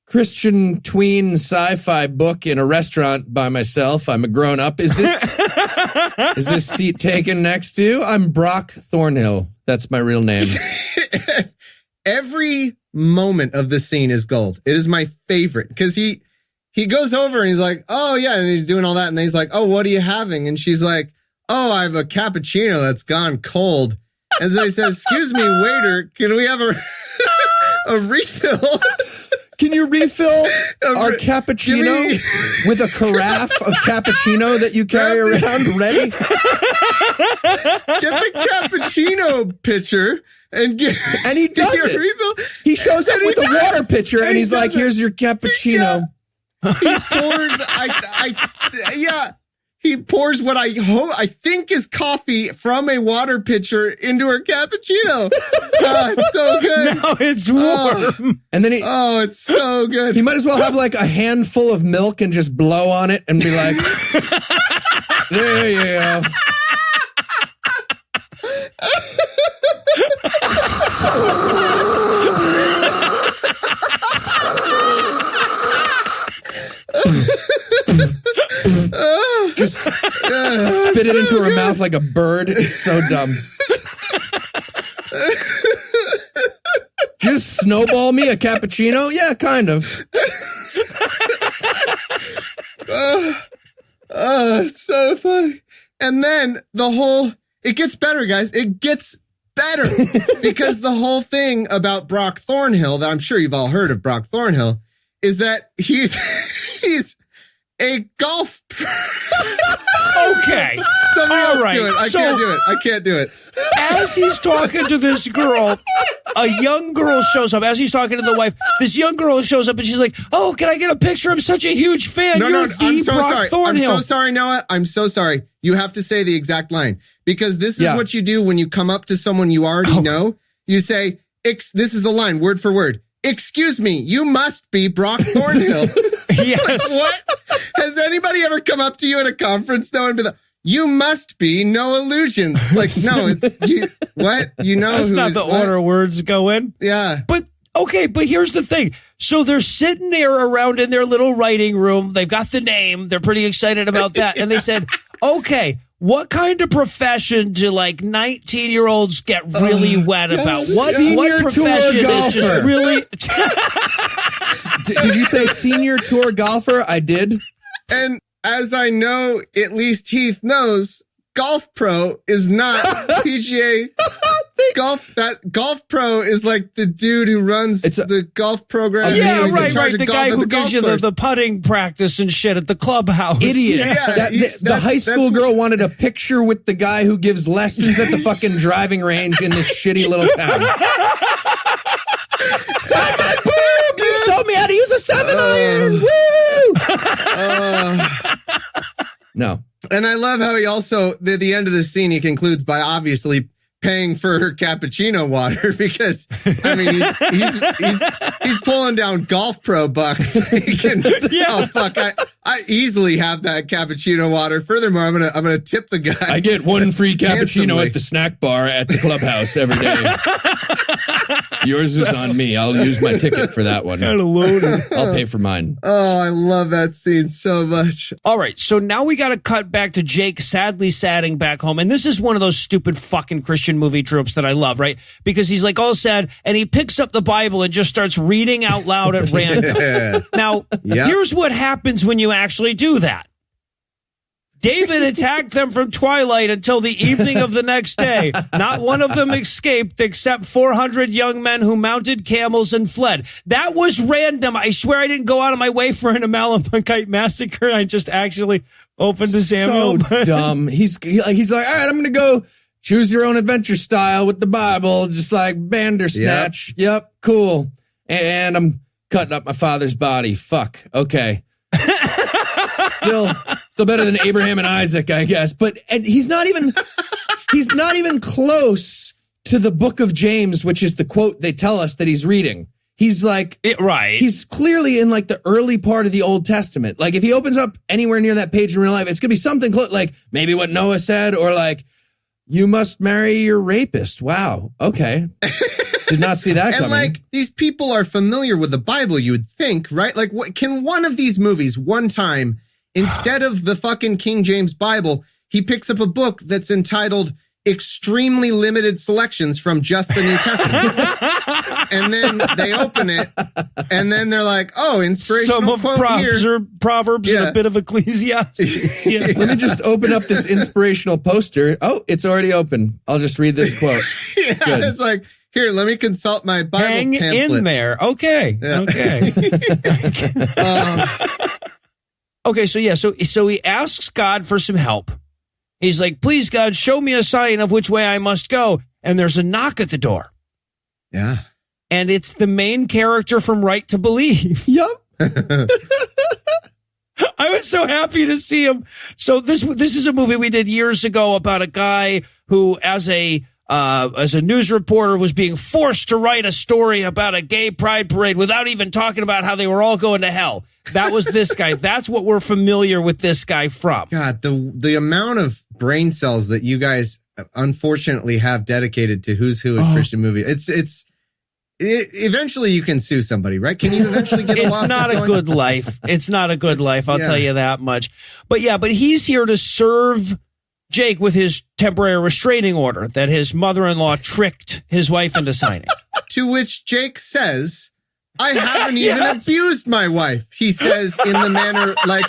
Christian tween sci-fi book in a restaurant by myself. I'm a grown up. Is this seat taken next to you? I'm Brock Thornhill. That's my real name. Every moment of this scene is gold. It is my favorite because he goes over and he's like, "Oh yeah," and he's doing all that, and then he's like, "Oh, what are you having?" And she's like, "Oh, I have a cappuccino that's gone cold." And so he says, "Excuse me, waiter, can we have a refill?" Can you refill our cappuccino with a carafe of cappuccino that you carry around ready? Get the cappuccino pitcher. And he does it. Refill. He shows up with a water pitcher and he's like, "Here's your cappuccino." He pours. He pours what I think is coffee from a water pitcher into her cappuccino. It's so good. Now it's warm. And then it's so good. He might as well have like a handful of milk and just blow on it and be like, "There you go." Just spit it into her mouth like a bird. It's so dumb. Just snowball me a cappuccino? Yeah, kind of. It's so funny. And then it gets better, guys. It gets better because the whole thing about Brock Thornhill, that I'm sure you've all heard of Brock Thornhill, is that he's a golf. Okay. Somebody else right. do it. I can't do it. As he's talking to this girl, a young girl shows up. As he's talking to the wife, this young girl shows up and she's like, "Oh, can I get a picture? I'm such a huge fan. You're the Brock Thornhill." I'm so sorry, Noah. I'm so sorry. You have to say the exact line because this is what you do when you come up to someone you already know. You say, this is the line, word for word. "Excuse me, you must be Brock Thornhill." Yes. Like, what? Has anybody ever come up to you at a conference now and be like, "You must be Noah Lugeons"? Like, no, it's you. What? You know, that's not the order words go in. Yeah. But here's the thing. So they're sitting there around in their little writing room. They've got the name. They're pretty excited about that. And they said, "Okay, what kind of profession do like 19-year-olds get really wet about? What profession is just really?" Did you say senior tour golfer? I did. And as I know, at least Heath knows, Golf Pro is not PGA golf. That Golf Pro is like the dude who runs the golf program. Yeah, right. The guy who gives you the putting practice and shit at the clubhouse. Idiot. Yeah, the high school girl wanted a picture with the guy who gives lessons at the fucking driving range in this shitty little town. Sign my boob! You showed me how to use a 7-iron. Woo! No. And I love how he also, the end of the scene, he concludes by obviously paying for her cappuccino water because, I mean, he's pulling down Golf Pro bucks. He can, oh, fuck, I easily have that cappuccino water. Furthermore, I'm gonna tip the guy. I get one free cappuccino at the snack bar at the clubhouse every day. Yours is on me. I'll use my ticket for that one. I'll pay for mine. Oh, I love that scene so much. All right, so now we got to cut back to Jake sadly sadding back home. And this is one of those stupid fucking Christian movie tropes that I love, right? Because he's like all sad and he picks up the Bible and just starts reading out loud at random. Now, here's what happens when you actually do that. David attacked them from twilight until the evening of the next day. Not one of them escaped except 400 young men who mounted camels and fled. That was random. I swear I didn't go out of my way for an Amalekite massacre. I just actually opened to Samuel. So dumb. He's like, all right, I'm going to go choose your own adventure style with the Bible. Just like Bandersnatch. Yep, cool. And I'm cutting up my father's body. Fuck. Okay. Still better than Abraham and Isaac, I guess. But he's not even close to the book of James, which is the quote they tell us that he's reading. He's like, he's clearly in like the early part of the Old Testament. Like if he opens up anywhere near that page in real life, it's going to be something like maybe what Noah said, or like, you must marry your rapist. Wow. Okay. Did not see that coming. And like these people are familiar with the Bible, you would think, right? Like what, can one of these movies one time, instead of the fucking King James Bible, he picks up a book that's entitled Extremely Limited Selections from Just the New Testament. And then they open it, and then they're like, oh, inspirational some of quote Proverbs and a bit of Ecclesiastes. Let me just open up this inspirational poster. Oh, it's already open. I'll just read this quote. Good. It's like, here, let me consult my Bible Hang pamphlet. in there. Okay. Yeah. Okay. Okay, so he asks God for some help. He's like, please, God, show me a sign of which way I must go. And there's a knock at the door. Yeah. And it's the main character from Right to Believe. Yep. I was so happy to see him. So this is a movie we did years ago about a guy who, as a news reporter, was being forced to write a story about a gay pride parade without even talking about how they were all going to hell. That was this guy. That's what we're familiar with this guy from. God, the amount of brain cells that you guys unfortunately have dedicated to Who's Who in Christian movie. It's eventually you can sue somebody, right? Can you eventually get a lawsuit? It's not a good life. It's not a good life. I'll tell you that much. But he's here to serve Jake with his temporary restraining order that his mother-in-law tricked his wife into signing. To which Jake says, I haven't even abused my wife. He says in the manner like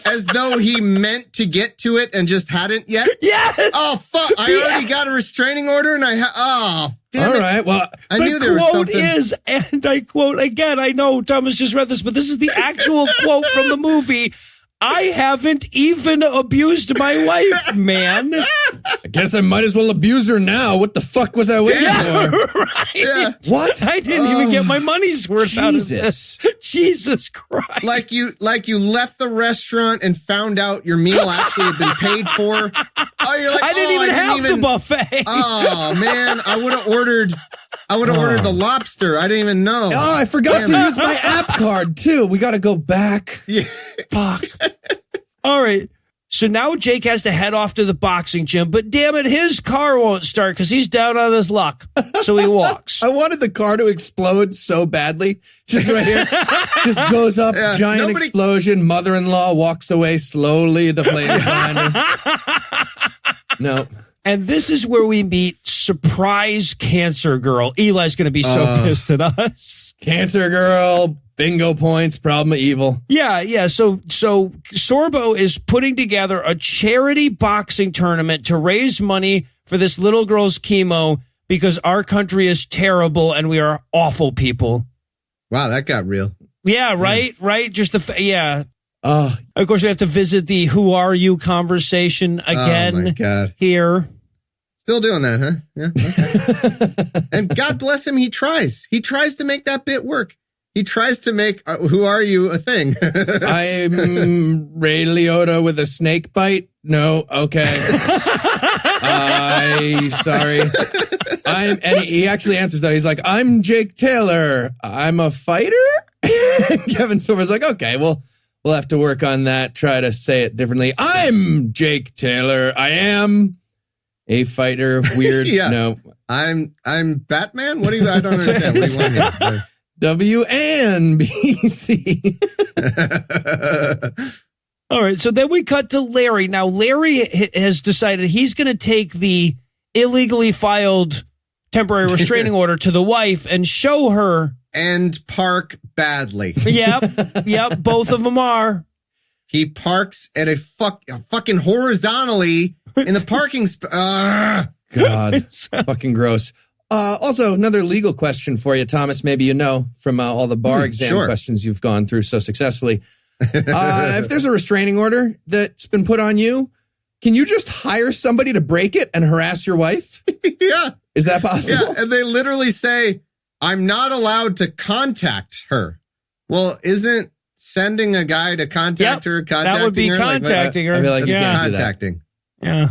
as though he meant to get to it and just hadn't yet. Yes. Oh, fuck. I already got a restraining order and damn All it. right. Well, I knew there was something. The quote is, and I quote again, I know Thomas just read this, but this is the actual quote from the movie. I haven't even abused my wife, man. I guess I might as well abuse her now. What the fuck was I waiting for? Right. Yeah. What? I didn't even get my money's worth out of this. Jesus Christ. Like you left the restaurant and found out your meal actually had been paid for. Oh, you're like, I didn't even have the buffet. Oh man, I would have ordered the lobster. I didn't even know. Oh, I forgot to use my app card too. We got to go back. Yeah. Fuck. All right. So now Jake has to head off to the boxing gym, but damn it, his car won't start because he's down on his luck. So he walks. I wanted the car to explode so badly. Just right here. Just goes up, giant explosion. Mother-in-law walks away slowly. The flames behind her. No. And this is where we meet surprise cancer girl. Eli's going to be so pissed at us. Cancer girl, bingo points, problem of evil. Yeah. So Sorbo is putting together a charity boxing tournament to raise money for this little girl's chemo because our country is terrible and we are awful people. Wow, that got real. Yeah, right. Just of course, we have to visit the "Who are you?" conversation again. Oh my God. Here. Still doing that, huh? Yeah. Okay. And God bless him, he tries. He tries to make that bit work. He tries to make "Who are you?" a thing. I'm Ray Liotta with a snake bite. No, okay. Sorry. And he actually answers though. He's like, I'm Jake Taylor. I'm a fighter. Kevin Sorbo's like, okay, well, we'll have to work on that. Try to say it differently. I'm Jake Taylor. I am a fighter. Weird. Yeah. No, I'm Batman. What do you? I don't understand. What do you want here? WNBC. All right, so then we cut to Larry. Now, Larry has decided he's going to take the illegally filed temporary restraining order to the wife and show her. And park badly. Yep, both of them are. He parks at a fucking horizontally in the parking spot. God, fucking gross. Also, another legal question for you, Thomas. Maybe you know from all the bar exam questions you've gone through so successfully. If there's a restraining order that's been put on you, can you just hire somebody to break it and harass your wife? Yeah. Is that possible? Yeah, and they literally say, I'm not allowed to contact her. Well, isn't sending a guy to contact her contacting her? That would be contacting her. I feel like you can't do that. Contacting. Yeah.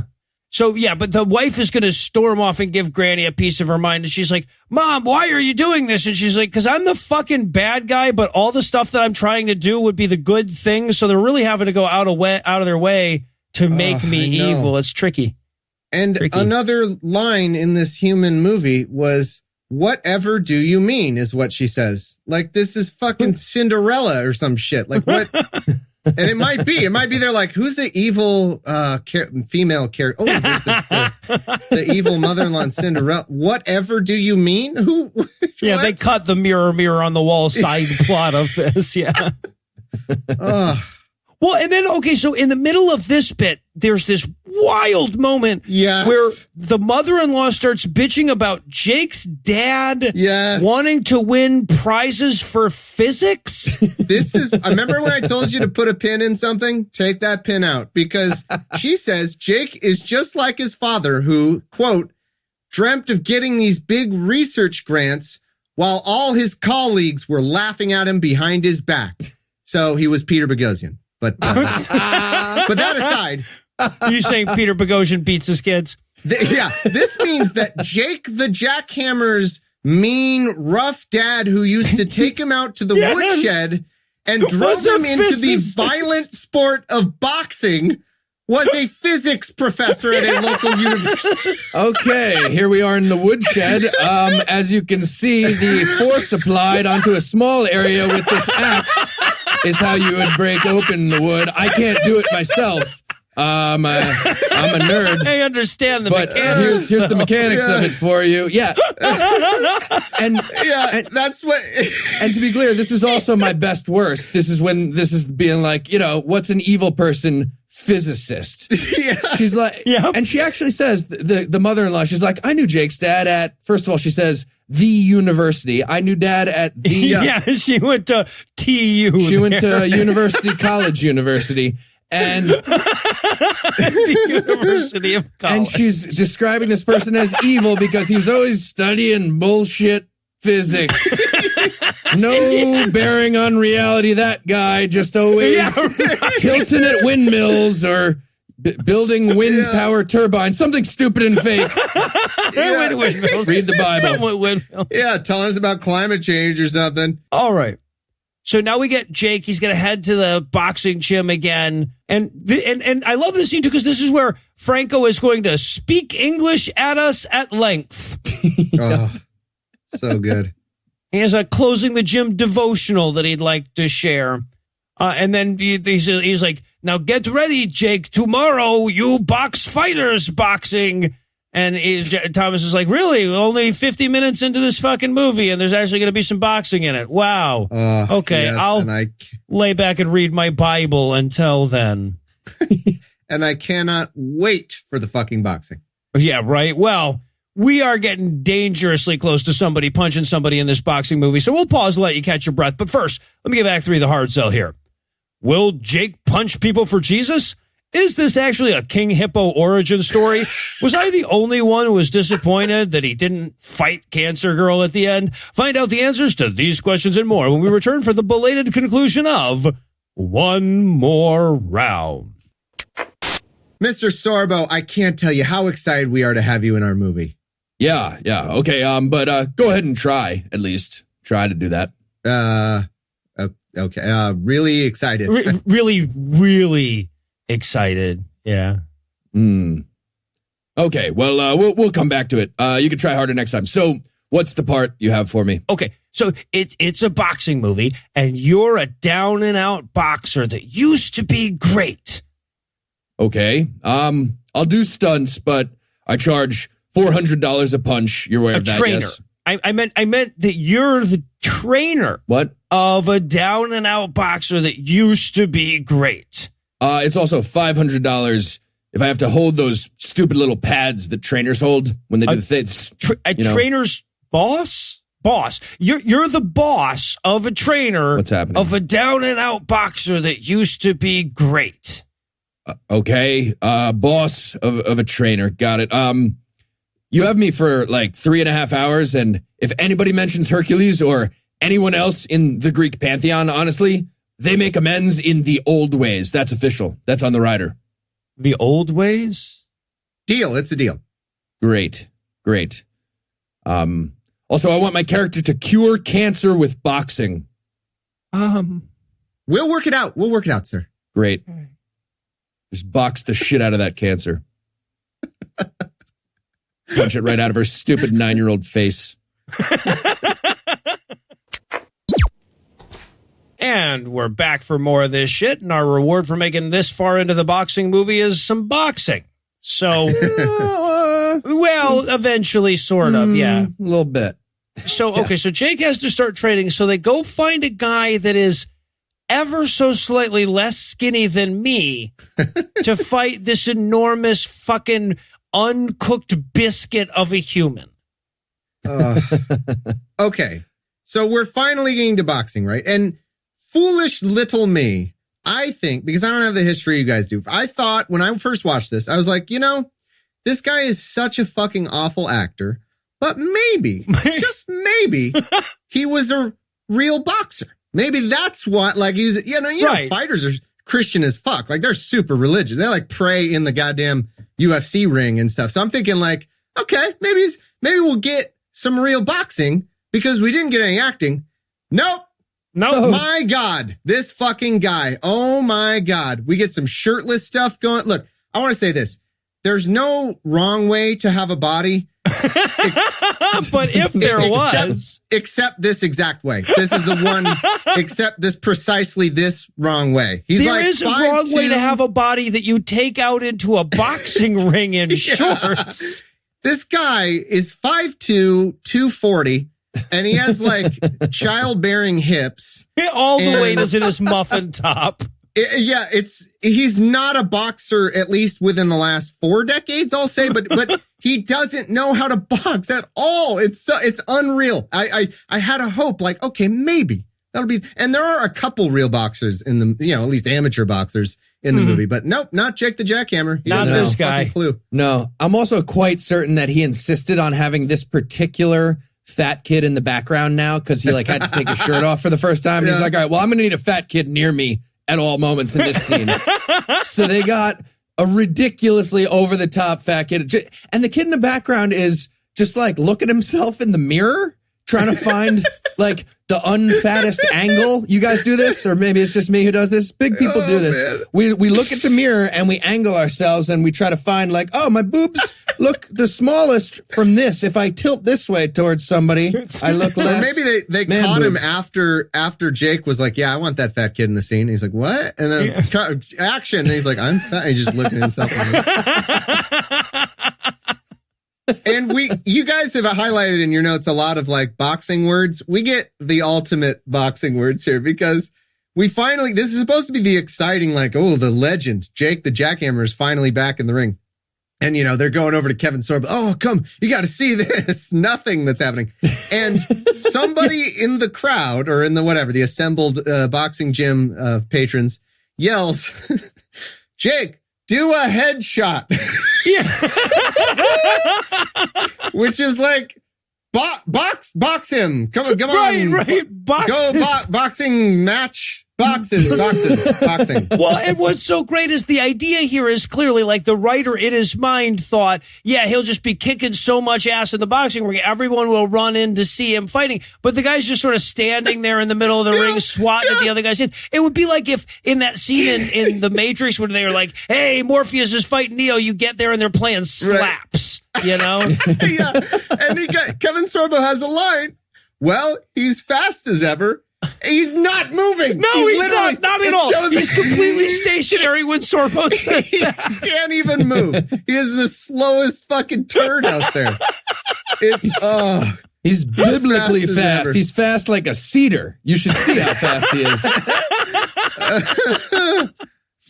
So, but the wife is going to storm off and give Granny a piece of her mind. And she's like, Mom, why are you doing this? And she's like, because I'm the fucking bad guy, but all the stuff that I'm trying to do would be the good thing. So they're really having to go out of their way to make me evil. It's tricky. And another line in this human movie was, whatever do you mean, is what she says. Like, this is fucking Cinderella or some shit. Like, what? And it might be they're like, who's the evil female character? Oh, there's the evil mother-in-law in Cinderella. Whatever do you mean? Who? Yeah, they cut the mirror on the wall side plot of this. Yeah. Well, and then, so in the middle of this bit, there's this wild moment where the mother-in-law starts bitching about Jake's dad wanting to win prizes for physics. I remember when I told you to put a pin in something? Take that pin out, because she says Jake is just like his father who, quote, dreamt of getting these big research grants while all his colleagues were laughing at him behind his back. So he was Peter Boghossian. But that aside, you saying Peter Boghossian beats his kids? This means that Jake the Jackhammer's mean, rough dad who used to take him out to the woodshed and drove him into the violent sport of boxing was a physics professor at a local university. Okay, here we are in the woodshed. As you can see, the force applied onto a small area with this axe is how you would break open the wood. I can't do it myself. I'm a nerd. I understand the but mechanics. Here's the mechanics of it for you. Yeah. And that's what. And to be clear, this is also my best worst. This is being like, what's an evil person? Physicist. Yeah. She's like, and she actually says, the mother-in-law, she's like, I knew Jake's dad at, first of all, she says, the university. I knew dad at the. Yeah, she went to TU. She went to University. And the University of College. And she's describing this person as evil because he was always studying bullshit physics. No bearing on reality, that guy. Just always tilting at windmills or building wind power turbines. Something stupid and fake. Windmills. Read the Bible. Somewhat windmills. Yeah, telling us about climate change or something. All right. So now we get Jake. He's going to head to the boxing gym again. And I love this scene, too, because this is where Franco is going to speak English at us at length. Oh, so good. He has a closing the gym devotional that he'd like to share. And then he's like, now get ready, Jake. Tomorrow, you box fighters boxing. And Thomas is like, really? Only 50 minutes into this fucking movie, and there's actually going to be some boxing in it. Wow. Okay, yes, I'll lay back and read my Bible until then. And I cannot wait for the fucking boxing. Yeah, right. Well, we are getting dangerously close to somebody punching somebody in this boxing movie, so we'll pause and let you catch your breath. But first, let me give Act 3 the hard sell here. Will Jake punch people for Jesus? Is this actually a King Hippo origin story? Was I the only one who was disappointed that he didn't fight Cancer Girl at the end? Find out the answers to these questions and more when we return for the belated conclusion of One More Round. Mr. Sorbo, I can't tell you how excited we are to have you in our movie. Yeah. Okay, but go ahead and try, at least. Try to do that. Okay. Really excited. Really excited. Yeah. Okay. Well, we'll come back to it. You can try harder next time. So what's the part you have for me? Okay. So it's a boxing movie and you're a down and out boxer that used to be great. Okay. I'll do stunts, but I charge $400 a punch. You're aware of that, trainer. Yes? I meant that you're the trainer. What? Of a down and out boxer that used to be great. It's also $500 if I have to hold those stupid little pads that trainers hold when they do the things. Trainer's boss? Boss. You're the boss of a trainer. What's happening? Of a down and out boxer that used to be great. Okay. Boss of a trainer. Got it. You have me for like 3.5 hours, and if anybody mentions Hercules or anyone else in the Greek pantheon, honestly, they make amends in the old ways. That's official. That's on the rider. The old ways? Deal. It's a deal. Great. Also, I want my character to cure cancer with boxing. We'll work it out. We'll work it out, sir. Great. Just box the shit out of that cancer. Punch it right out of her stupid 9-year-old face. And we're back for more of this shit, and our reward for making this far into the boxing movie is some boxing. So, well, eventually, sort of, yeah. A little bit. So, okay, so Jake has to start training, so they go find a guy that is ever so slightly less skinny than me to fight this enormous fucking uncooked biscuit of a human. Okay, so we're finally getting to boxing, right? And foolish little me, I think, because I don't have the history you guys do, I thought when I first watched this, I was like, this guy is such a fucking awful actor, but maybe, just maybe, he was a real boxer. Maybe that's what, like, he's, right. Fighters are Christian as fuck. Like, they're super religious. They like pray in the goddamn UFC ring and stuff. So I'm thinking like, okay, maybe we'll get some real boxing because we didn't get any acting. Nope. No. My God, this fucking guy. Oh my God. We get some shirtless stuff going. Look, I want to say this. There's no wrong way to have a body. But if there was. Except this exact way. This is the one, except this precisely this wrong way. There is a wrong way to have a body that you take out into a boxing ring in shorts. This guy is 5'2", 240, and he has like childbearing hips. All the weight is in his muffin top. He's not a boxer, at least within the last 4 decades, I'll say, but he doesn't know how to box at all. It's unreal. I had a hope, like, okay, maybe that'll be, and there are a couple real boxers in the, at least amateur boxers in the movie, but nope, not Jake the Jackhammer. Not this guy. Clue. No, I'm also quite certain that he insisted on having this particular fat kid in the background now because he like had to take his shirt off for the first time. And he's like, all right, well, I'm going to need a fat kid near me at all moments in this scene. So they got a ridiculously over-the-top fat kid. And the kid in the background is just like looking at himself in the mirror, trying to find like the unfattest angle. You guys do this? Or maybe it's just me who does this? Big people do this. Man. We look at the mirror and we angle ourselves and we try to find like, oh, my boobs look the smallest from this. If I tilt this way towards somebody, I look less. Or maybe they caught him after Jake was like, yeah, I want that fat kid in the scene. And he's like, what? And then action. And he's like, I'm fat. He's just looking at himself. And you guys have highlighted in your notes a lot of like boxing words. We get the ultimate boxing words here because this is supposed to be the exciting, like, oh, the legend, Jake the Jackhammer is finally back in the ring. And, they're going over to Kevin Sorbo. Oh, come, you got to see this. Nothing that's happening. And somebody in the crowd or in the assembled boxing gym patrons yells, Jake, do a headshot. Yeah. Which is like, box him. Come on. Right. Boxing match. Boxing. Well, and what's so great is the idea here is clearly like the writer in his mind thought, yeah, he'll just be kicking so much ass in the boxing ring. Everyone will run in to see him fighting. But the guy's just sort of standing there in the middle of the ring, swatting at the other guy's head. It would be like if in that scene in The Matrix when they were like, hey, Morpheus is fighting Neo, you get there and they're playing slaps, Yeah. And Kevin Sorbo has a line. Well, he's fast as ever. He's not moving. No, he's not at all. He's completely stationary when Sorbo says that. He can't even move. He is the slowest fucking turd out there. He's biblically fast. He's fast like a cedar. You should see how fast he is.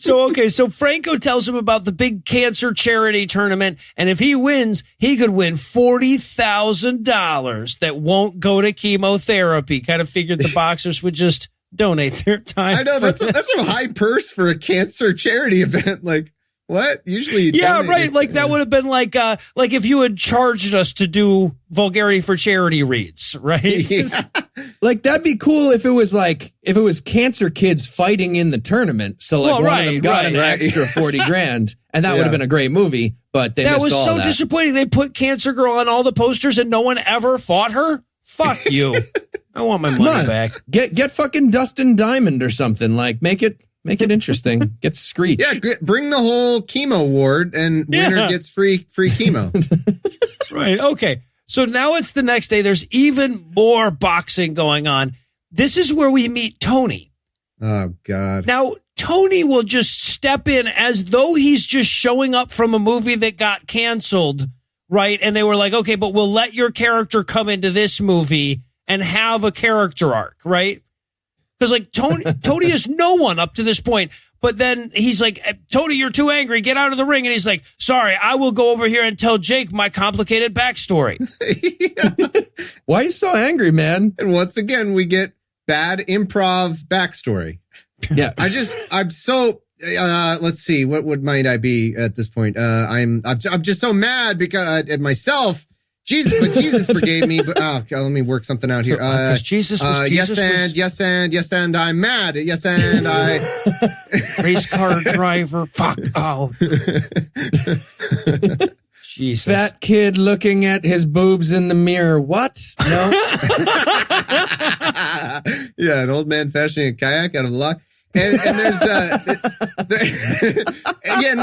So Franco tells him about the big cancer charity tournament, and if he wins, he could win $40,000 that won't go to chemotherapy. Kind of figured the boxers would just donate their time. I know that's a high purse for a cancer charity event. Like, what? Usually, right. Like that would have been like if you had charged us to do Vulgarity for Charity reads, right? Yeah. Like that'd be cool if it was cancer kids fighting in the tournament. So one of them got an extra $40,000, and that would have been a great movie. But they missed all that. Was so disappointing. They put Cancer Girl on all the posters, and no one ever fought her. Fuck you! I want my money back. Get fucking Dustin Diamond or something. Like make it interesting. Get Screech. Yeah, bring the whole chemo ward, and winner gets free chemo. Right. Okay. So now it's the next day. There's even more boxing going on. This is where we meet Tony. Oh, God. Now, Tony will just step in as though he's just showing up from a movie that got canceled, right? And they were like, okay, but we'll let your character come into this movie and have a character arc, right? Because like Tony is no one up to this point. But then he's like, Tony, you're too angry. Get out of the ring. And he's like, sorry, I will go over here and tell Jake my complicated backstory. Why are you so angry, man? And once again, we get bad improv backstory. Yeah. I'm so, let's see, what might I be at this point? I'm just so mad because at myself. Jesus forgave me, but let me work something out here. Jesus was yes, and I'm mad. Yes, and I race car driver. Fuck. Oh, Jesus. Fat kid looking at his boobs in the mirror. What? No. Yeah, an old man fashioning a kayak out of the lock. And there's again,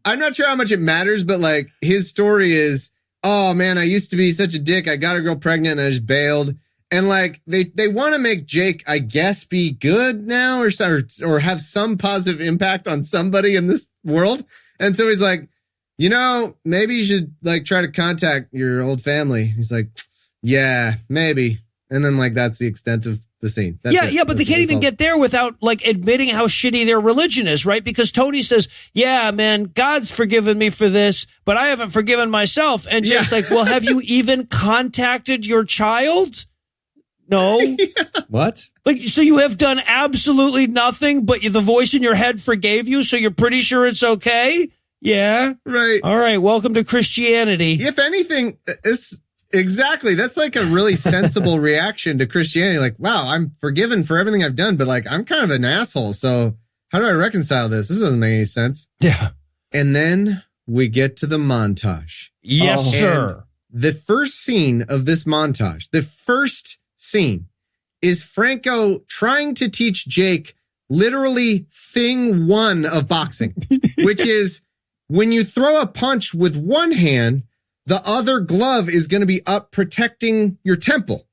I'm not sure how much it matters, but like his story is, oh man, I used to be such a dick. I got a girl pregnant and I just bailed. And like they want to make Jake, I guess, be good now or have some positive impact on somebody in this world. And so he's like, maybe you should like try to contact your old family. He's like, yeah, maybe. And then like that's the extent of the scene. That's it. But they can't even get there without like admitting how shitty their religion is, right? Because Tony says, yeah, man, God's forgiven me for this, but I haven't forgiven myself. And Jake's like, well, have you even contacted your child? No. What? Like, so you have done absolutely nothing, but the voice in your head forgave you, so you're pretty sure it's okay? Yeah. Right. All right. Welcome to Christianity. If anything, it's exactly. That's like a really sensible reaction to Christianity. Like, wow, I'm forgiven for everything I've done, but like, I'm kind of an asshole. So how do I reconcile this? This doesn't make any sense. Yeah. And then we get to the montage. Yes, sir. The first scene of this montage, the first scene is Franco trying to teach Jake literally thing one of boxing, which is when you throw a punch with one hand, the other glove is going to be up protecting your temple.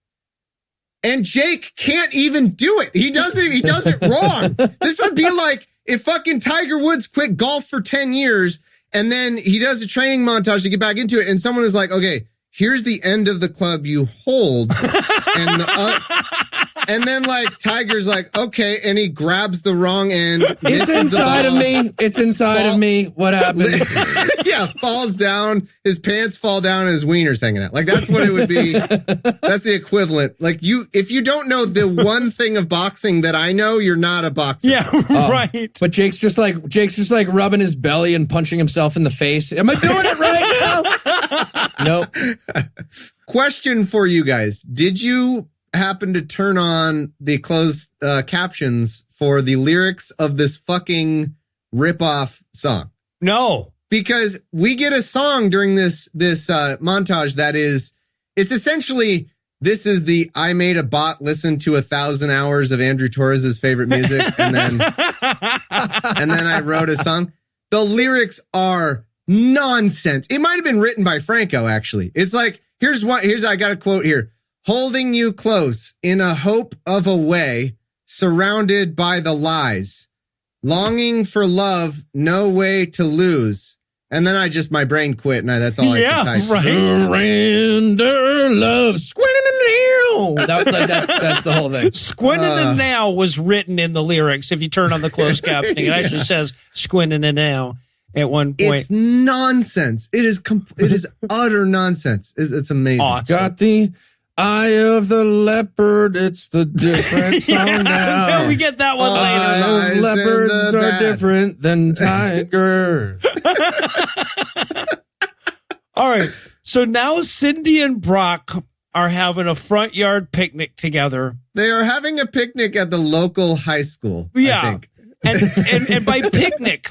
And Jake can't even do it. He does it wrong. This would be like if fucking Tiger Woods quit golf for 10 years and then he does a training montage to get back into it. And someone is like, okay, here's the end of the club you hold. And then like Tiger's like, okay. And he grabs the wrong end. It's inside of me. It's inside of me. What happened? Yeah. Falls down. His pants fall down and his wiener's hanging out. Like that's what it would be. That's the equivalent. Like if you don't know the one thing of boxing that I know, you're not a boxer. Yeah. Right. But Jake's just like rubbing his belly and punching himself in the face. Am I doing it right now? Nope. Question for you guys. Did you happen to turn on the closed captions for the lyrics of this fucking rip-off song? No. Because we get a song during this montage that is, it's essentially, this is the I made a bot listen to 1,000 hours of Andrew Torres's favorite music and then I wrote a song. The lyrics are nonsense. It might have been written by Franco, actually. It's like, I got a quote here. Holding you close in a hope of a way, surrounded by the lies. Longing for love, no way to lose. And then my brain quit, and that's all I could type. Right. Surrender love, squinting the nail. That's the whole thing. Squinting the now was written in the lyrics. If you turn on the closed captioning, it actually says squinting the now at one point. It's nonsense. It is utter nonsense. It's amazing. Awesome. Got the eye of the leopard. It's the different song now. We get that one later. Eye of leopards are different than tigers. All right. So now Cindy and Brock are having a front yard picnic together. They are having a picnic at the local high school. Yeah. I think. And by picnic,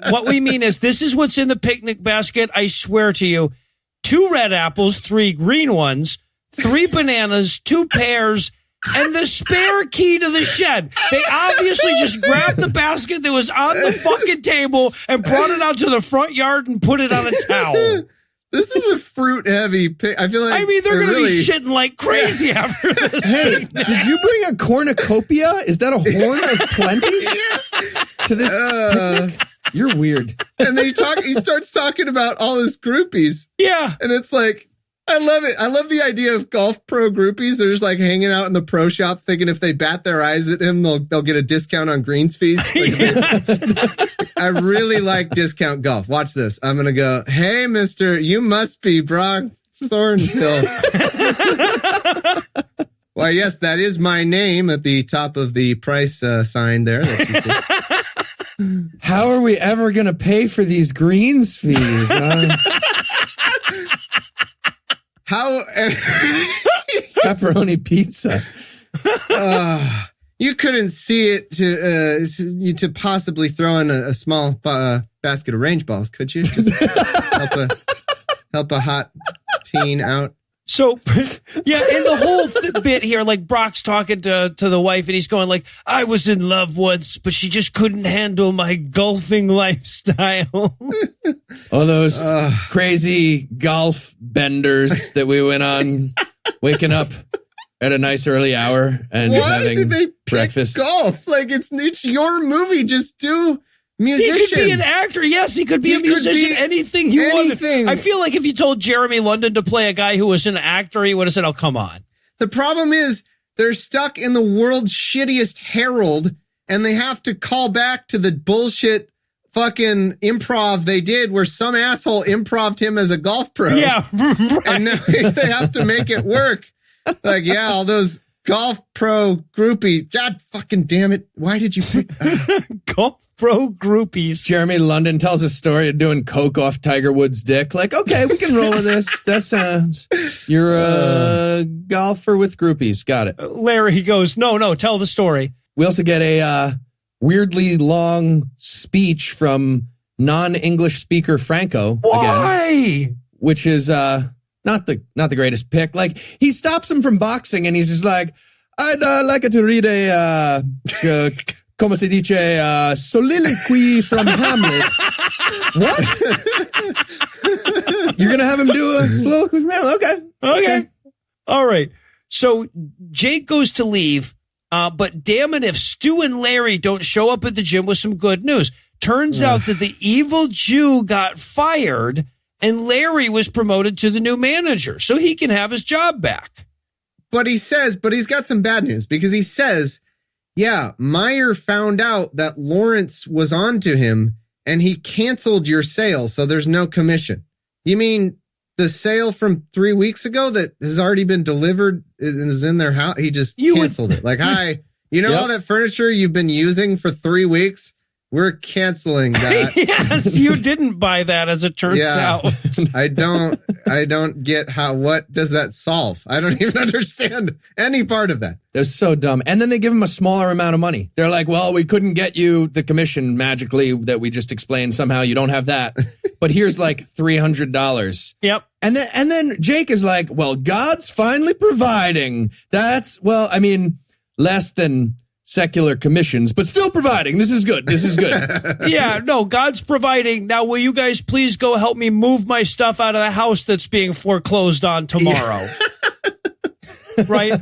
what we mean is this is what's in the picnic basket. I swear to you, 2 red apples, 3 green ones, 3 bananas, 2 pears, and the spare key to the shed. They obviously just grabbed the basket that was on the fucking table and brought it out to the front yard and put it on a towel. This is a fruit-heavy pick. I feel like they're going to be shitting like crazy after this. Hey, did you bring a cornucopia? Is that a horn of plenty to this picnic? You're weird. And then he starts talking about all his groupies. Yeah. And it's like, I love it. I love the idea of golf pro groupies. They're just like hanging out in the pro shop thinking if they bat their eyes at him, they'll get a discount on greens fees. I really like discount golf. Watch this. I'm going to go, hey, mister, you must be Brock Thornhill. Why, yes, that is my name at the top of the price sign there. That you see. How are we ever going to pay for these greens fees? How pepperoni pizza. You couldn't see it to possibly throw in a small basket of range balls, could you? Just help a hot teen out. So, yeah, and the whole bit here, like Brock's talking to the wife and he's going like, I was in love once, but she just couldn't handle my golfing lifestyle. All those crazy golf benders that we went on, waking up at a nice early hour and having did they pick breakfast. Golf? Like it's your movie. Just do musician. He could be an actor. Yes, he could be a musician. Anything he wanted. I feel like if you told Jeremy London to play a guy who was an actor, he would have said, oh, come on. The problem is they're stuck in the world's shittiest Herald and they have to call back to the bullshit fucking improv they did where some asshole improved him as a golf pro. Yeah. Right. And now they have to make it work. Like, yeah, all those golf pro groupies. God fucking damn it. Why did you pick golf pro groupies? Jeremy London tells a story of doing coke off Tiger Woods' dick. Like, okay, we can roll with this. That sounds. You're a golfer with groupies. Got it. Larry goes, no, tell the story. We also get a weirdly long speech from non-English speaker Franco. Why? Again, which is not the greatest pick. Like, he stops him from boxing and he's just like, I'd like to read a como se dice, soliloquy from Hamlet. What? You're going to have him do a soliloquy from Hamlet? Okay. All right. So Jake goes to leave, but damn it if Stu and Larry don't show up at the gym with some good news. Turns out that the evil Jew got fired and Larry was promoted to the new manager, so he can have his job back. But he's got some bad news because he says, yeah, Meyer found out that Lawrence was on to him and he canceled your sale, so there's no commission. You mean the sale from 3 weeks ago that has already been delivered is in their house? He just canceled it. Like, hi, all that furniture you've been using for 3 weeks? We're canceling that. Yes, you didn't buy that, as it turns out. I don't get what does that solve? I don't even understand any part of that. They're so dumb. And then they give him a smaller amount of money. They're like, well, we couldn't get you the commission magically that we just explained. Somehow you don't have that. But here's like $300. Yep. And then Jake is like, well, God's finally providing. That's, less than secular commissions, but still providing. This is good. Yeah, no, God's providing. Now, will you guys please go help me move my stuff out of the house that's being foreclosed on tomorrow? Yeah. Right?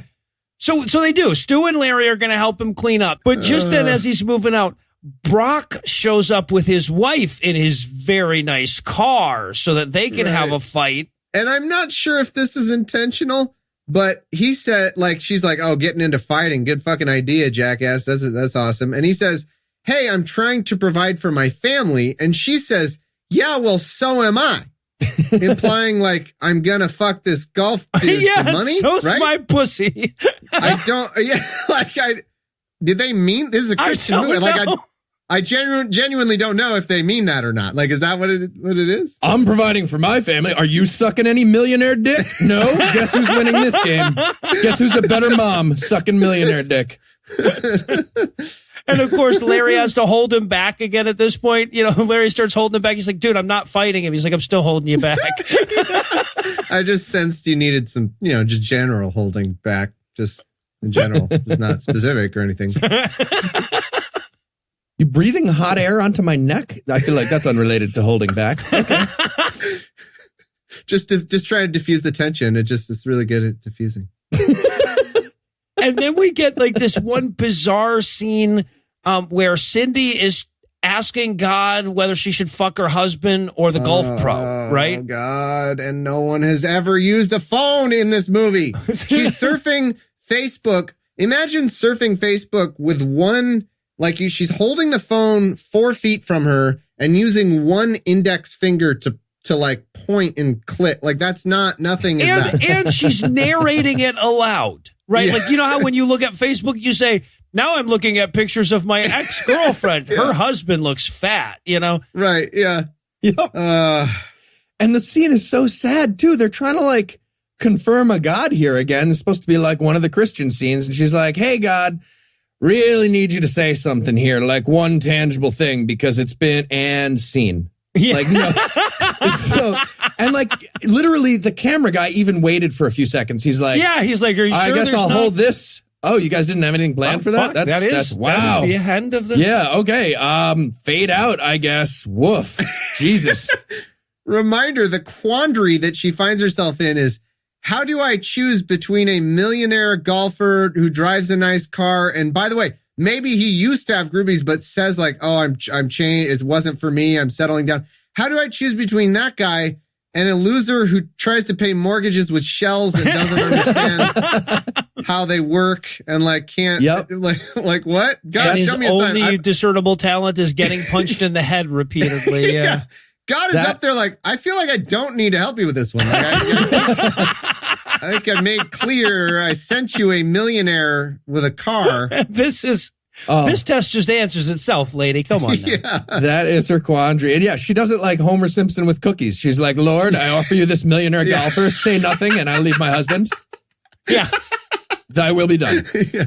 So they do. Stu and Larry are going to help him clean up. But just then, as he's moving out, Brock shows up with his wife in his very nice car so that they can have a fight. And I'm not sure if this is intentional, but he said, she's like, oh, getting into fighting. Good fucking idea, jackass. That's awesome. And he says, hey, I'm trying to provide for my family. And she says, yeah, well, so am I. Implying like, I'm going to fuck this golf dude for money. So's my pussy. Did they mean, this is a Christian movie. I genuinely don't know if they mean that or not. Like, is that what it is? I'm providing for my family. Are you sucking any millionaire dick? No? Guess who's winning this game? Guess who's a better mom sucking millionaire dick? And of course, Larry has to hold him back again at this point. Larry starts holding him back. He's like, dude, I'm not fighting him. He's like, I'm still holding you back. I just sensed you needed some, just general holding back. Just in general. It's not specific or anything. You breathing hot air onto my neck? I feel like that's unrelated to holding back. Okay. just try to diffuse the tension. It's really good at diffusing. And then we get like this one bizarre scene where Cindy is asking God whether she should fuck her husband or the golf pro, right? Oh, God. And no one has ever used a phone in this movie. She's surfing Facebook. Imagine surfing Facebook with one... she's holding the phone 4 feet from her and using one index finger to point and click. Like, that's nothing. And she's narrating it aloud, right? Yeah. Like, you know how when you look at Facebook, you say, now I'm looking at pictures of my ex-girlfriend. Yeah. Her husband looks fat, Right. Yeah. Yep. And the scene is so sad too. They're trying to confirm a God here again. It's supposed to be like one of the Christian scenes. And she's like, hey, God, really need you to say something here, like one tangible thing, because it's been and seen. Yeah. And like literally the camera guy even waited for a few seconds. He's like, are you sure I guess I'll hold this. Oh, you guys didn't have anything planned for that? That's wow. That is the end of the. Yeah. Okay. Fade out, I guess. Woof. Jesus. Reminder, the quandary that she finds herself in is, how do I choose between a millionaire golfer who drives a nice car? And by the way, maybe he used to have groupies, but says like, oh, I'm changed. It wasn't for me. I'm settling down. How do I choose between that guy and a loser who tries to pay mortgages with shells and doesn't understand how they work and like can't like what? God, and show his me a sign. only discernible talent is getting punched in the head repeatedly. Yeah. God is up there like, I feel like I don't need to help you with this one. Like, I think I made clear I sent you a millionaire with a car. This test just answers itself, lady. Come on now. Yeah. That is her quandary. And yeah, she doesn't like Homer Simpson with cookies. She's like, Lord, I offer you this millionaire golfer. Say nothing and I leave my husband. Yeah. Thy will be done. Yeah.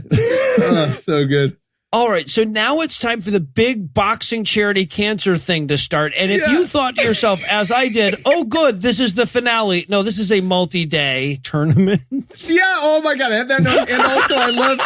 Oh, so good. All right, so now it's time for the big boxing charity cancer thing to start. And if you thought to yourself, as I did, oh, good, this is the finale. No, this is a multi-day tournament. Yeah, oh my God, I have that note. And also I love,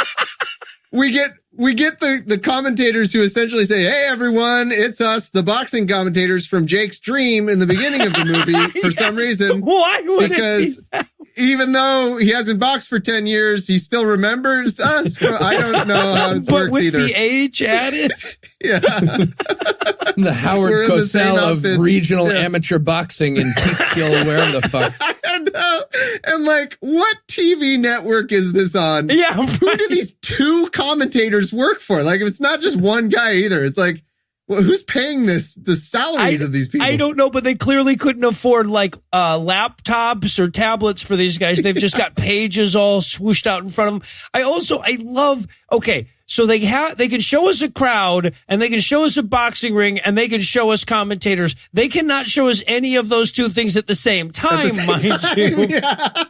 we get the commentators who essentially say, hey, everyone, it's us, the boxing commentators from Jake's Dream in the beginning of the movie for some reason. Why would because it be? Even though he hasn't boxed for 10 years, he still remembers us. I don't know how it works with either. The age added? Yeah. The Howard Cosell of regional amateur boxing in Peekskill, wherever the fuck. I know. And like, what TV network is this on? Yeah. Right. Who do these two commentators work for? Like, if it's not just one guy either, it's like, well, who's paying the salaries of these people? I don't know, but they clearly couldn't afford like laptops or tablets for these guys. They've just got pages all swooshed out in front of them. I love, okay, so they can show us a crowd and they can show us a boxing ring and they can show us commentators. They cannot show us any of those two things at the same time, mind you. Yeah.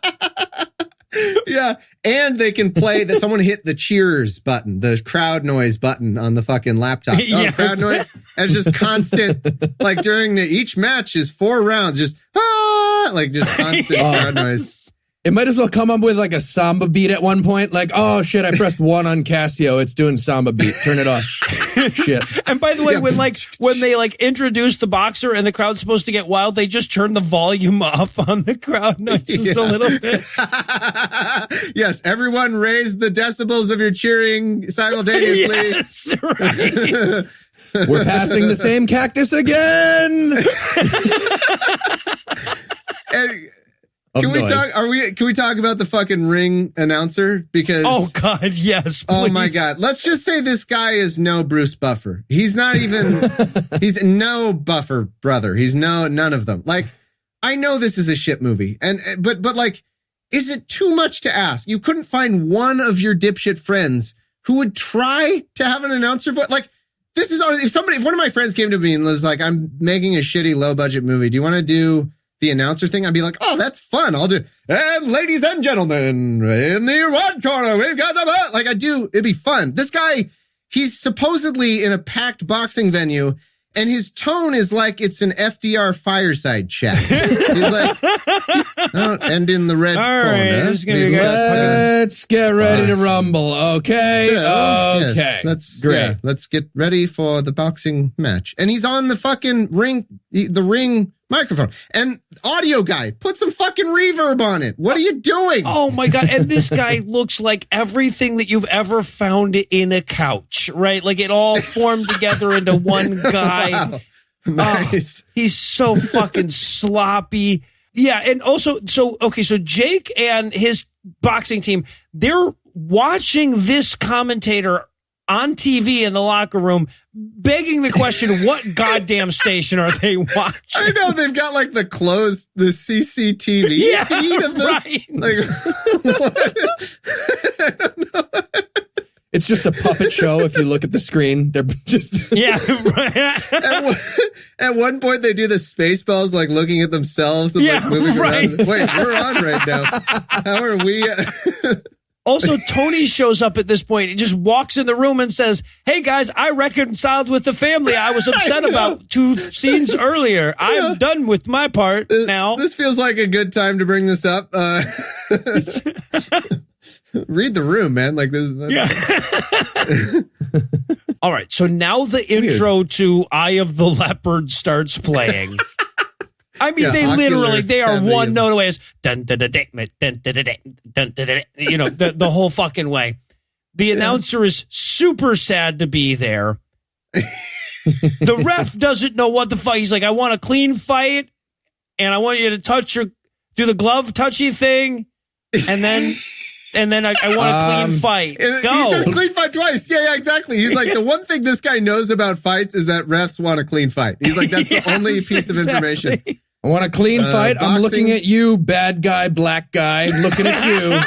Yeah, and they can play that. Someone hit the cheers button, the crowd noise button on the fucking laptop. Yes. Crowd noise. And it's just constant. Like during each match is 4 rounds, just like just constant crowd noise. It might as well come up with like a samba beat at one point. Like, oh shit, I pressed 1 on Casio. It's doing samba beat. Turn it off. Shit. And by the way, when they introduce the boxer and the crowd's supposed to get wild, they just turn the volume up on the crowd noises a little bit. Yes, everyone raise the decibels of your cheering simultaneously. Yes, right. We're passing the same cactus again. And, Can we talk about the fucking ring announcer? Because oh God, yes. Please. Oh my God. Let's just say this guy is no Bruce Buffer. He's not even he's no Buffer brother. He's none of them. Like, I know this is a shit movie. But like, is it too much to ask? You couldn't find one of your dipshit friends who would try to have an announcer voice? Like, this is if one of my friends came to me and was like, I'm making a shitty low budget movie. Do you want to do the announcer thing? I'd be like, oh, that's fun. I'll do. And ladies and gentlemen, in the red corner, we've got the, like I do. It'd be fun. This guy, he's supposedly in a packed boxing venue and his tone is like it's an FDR fireside chat. He's like, oh, and in the red corner. Let's get ready to rumble. Okay. Okay. Yes, great. Yeah, let's get ready for the boxing match. And he's on the fucking the ring microphone. And audio guy, put some fucking reverb on it. What are you doing? Oh my God. And this guy looks like everything that you've ever found in a couch, right? Like it all formed together into one guy. Wow. Nice. Oh, he's so fucking sloppy. Yeah. And also, so Jake and his boxing team, they're watching this commentator on TV in the locker room, begging the question, what goddamn station are they watching? I know, they've got like the CCTV feed of the, right. I don't know. It's just a puppet show. If you look at the screen, they're just At one point, they do the Spaceballs, like looking at themselves and like moving around. Wait, we're on right now. How are we? Also, Tony shows up at this point. He just walks in the room and says, "Hey guys, I reconciled with the family I was upset about 2 scenes earlier. I'm done with my part now." This feels like a good time to bring this up. Read the room, man. Like this. All right. So now the intro to Eye of the Leopard starts playing. I mean, they are one note away. It's dun, dun, dun, dun, dun, dun, dun, dun, dun, dun, you know, the whole fucking way. The announcer is super sad to be there. The ref doesn't know what the fight. He's like, "I want a clean fight, and I want you to do the glove touchy thing, and then I want a clean fight." Go. He says clean fight twice. Yeah, exactly. He's like, the one thing this guy knows about fights is that refs want a clean fight. He's like, that's the only piece of information. I want a clean fight. Boxing. I'm looking at you, bad guy, black guy, looking at you.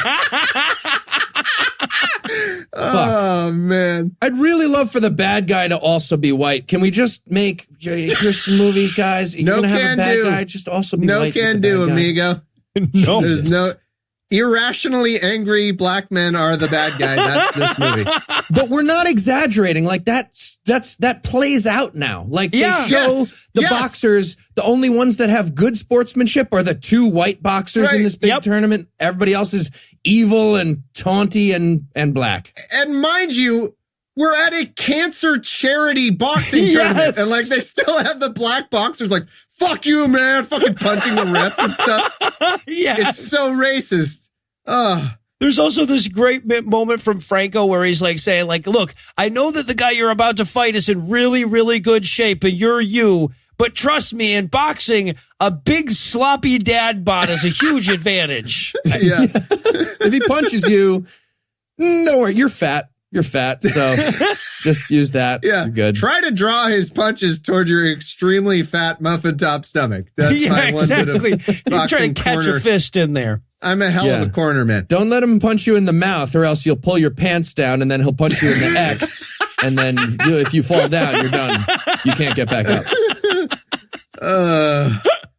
Oh, man. I'd really love for the bad guy to also be white. Can we just make Christian movies, guys? You're going to have a bad guy just also be white. No can do, amigo. No. There's no... Irrationally angry black men are the bad guy. That's this movie. But we're not exaggerating. Like that plays out now. Like they show the boxers, the only ones that have good sportsmanship are the 2 white boxers in this big tournament. Everybody else is evil and taunty and black. And mind you, we're at a cancer charity boxing tournament, and like they still have the black boxers like, "Fuck you, man," fucking punching the refs and stuff. It's so racist. There's also this great moment from Franco where he's like saying, like, "Look, I know that the guy you're about to fight is in really, really good shape, and you're you. But trust me, in boxing, a big sloppy dad bod is a huge advantage." Yeah. If he punches you, don't worry, you're fat. You're fat, so just use that. Yeah, you're good. Try to draw his punches toward your extremely fat muffin top stomach. That's my one bit of You're trying to catch a fist in there. I'm a hell of a corner man. Don't let him punch you in the mouth, or else you'll pull your pants down, and then he'll punch you in the X, and then if you fall down, you're done. You can't get back up.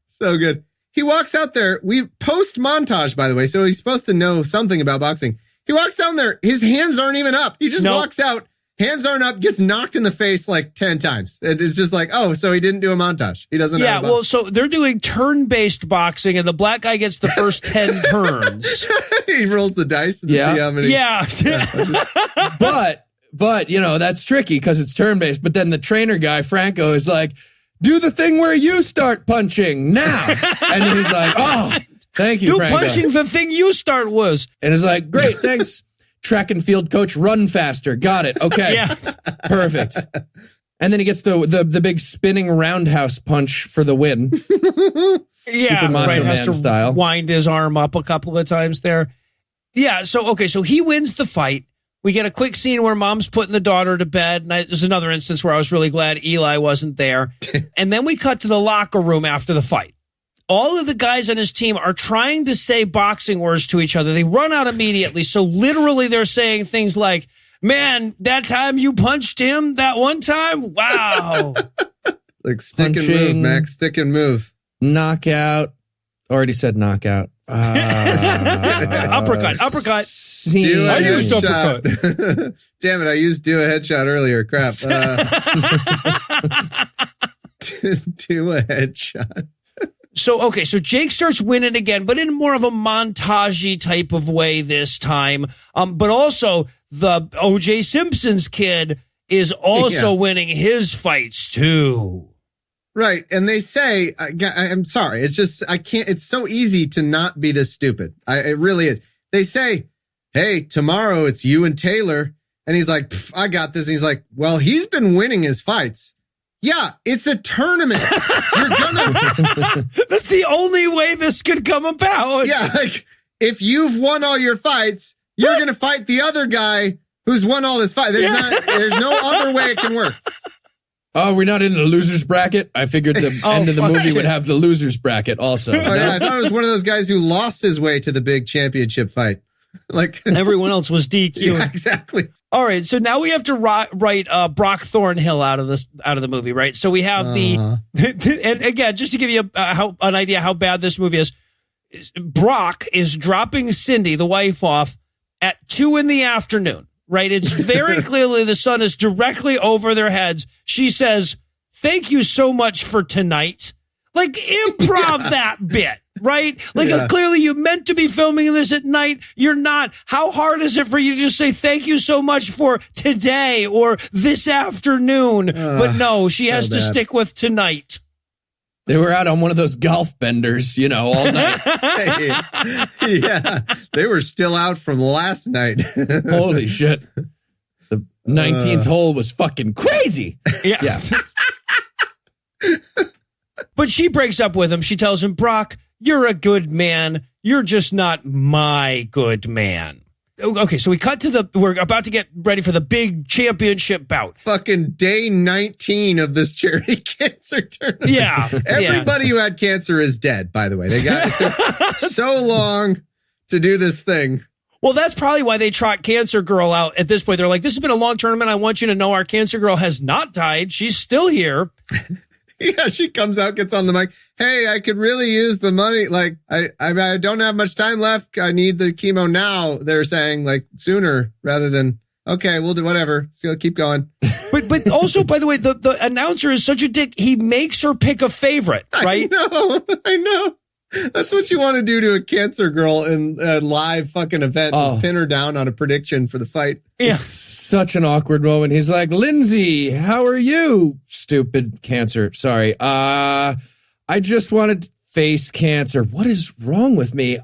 So good. He walks out there. We post montage, by the way, so he's supposed to know something about boxing. He walks down there. His hands aren't even up. He just walks out. Hands aren't up. Gets knocked in the face like 10 times. It's just like, oh, so he didn't do a montage. He doesn't. Yeah. Well, so they're doing turn-based boxing, and the black guy gets the first 10 turns. He rolls the dice to see how many. Yeah. But you know that's tricky because it's turn-based. But then the trainer guy Franco is like, "Do the thing where you start punching now," and he's like, "Oh." Thank you, Franco. Punching the thing you start was. And it's like, "Great, thanks, track and field coach. Run faster. Got it. Okay. Yeah. Perfect." And then he gets the big spinning roundhouse punch for the win. Super Macho Man has to style. Wind his arm up a couple of times there. Yeah, so he wins the fight. We get a quick scene where mom's putting the daughter to bed. And there's another instance where I was really glad Eli wasn't there. And then we cut to the locker room after the fight. All of the guys on his team are trying to say boxing words to each other. They run out immediately. So literally they're saying things like, "Man, that time you punched him that one time? Wow." Like stick and move, Max. Stick and move. Knockout. Already said knockout. Uppercut. Do I used uppercut. Damn it, I used do a headshot earlier. Crap. Do a headshot. So Jake starts winning again, but in more of a montage-y type of way this time. But also the O.J. Simpson's kid is also winning his fights too. Right. And they say, I'm sorry. It's just, I can't, it's so easy to not be this stupid. It really is. They say, "Hey, tomorrow it's you and Taylor." And he's like, "I got this." And he's like, "Well, he's been winning his fights." Yeah, it's a tournament. You're gonna. That's the only way this could come about. Yeah, like if you've won all your fights, you're gonna fight the other guy who's won all his fights. There's no other way it can work. Oh, we're not in the losers bracket? I figured the end of the movie would have the losers bracket also. Oh, yeah, I thought it was one of those guys who lost his way to the big championship fight. Like everyone else was DQ. Yeah, exactly. All right, so now we have to write Brock Thornhill out of the movie, right? So we have and again, just to give you an idea how bad this movie is, Brock is dropping Cindy, the wife, off at 2 p.m, right? It's very clearly the sun is directly over their heads. She says, "Thank you so much for tonight." Like, improv that bit, right? Like, clearly you meant to be filming this at night. You're not. How hard is it for you to just say thank you so much for today or this afternoon? But no, she has to stick with tonight. They were out on one of those golf benders, all night. Yeah, they were still out from last night. Holy shit. The 19th hole was fucking crazy. Yes. Yeah. But she breaks up with him. She tells him, "Brock, you're a good man. You're just not my good man." Okay, so we cut to we're about to get ready for the big championship bout. Fucking day 19 of this charity cancer tournament. Yeah. Everybody who had cancer is dead, by the way. It took so long to do this thing. Well, that's probably why they trot Cancer Girl out at this point. They're like, this has been a long tournament. I want you to know our Cancer Girl has not died. She's still here. Yeah, she comes out, gets on the mic. "Hey, I could really use the money. Like, I don't have much time left. I need the chemo now." They're saying, like, sooner rather than, okay, we'll do whatever. So keep going. But also, by the way, the announcer is such a dick. He makes her pick a favorite, right? I know. That's what you want to do to a Cancer Girl in a live fucking event. Pin her down on a prediction for the fight. Yeah. It's such an awkward moment. He's like, "Lindsay, how are you? Stupid cancer. Sorry. I just wanted to face cancer. What is wrong with me?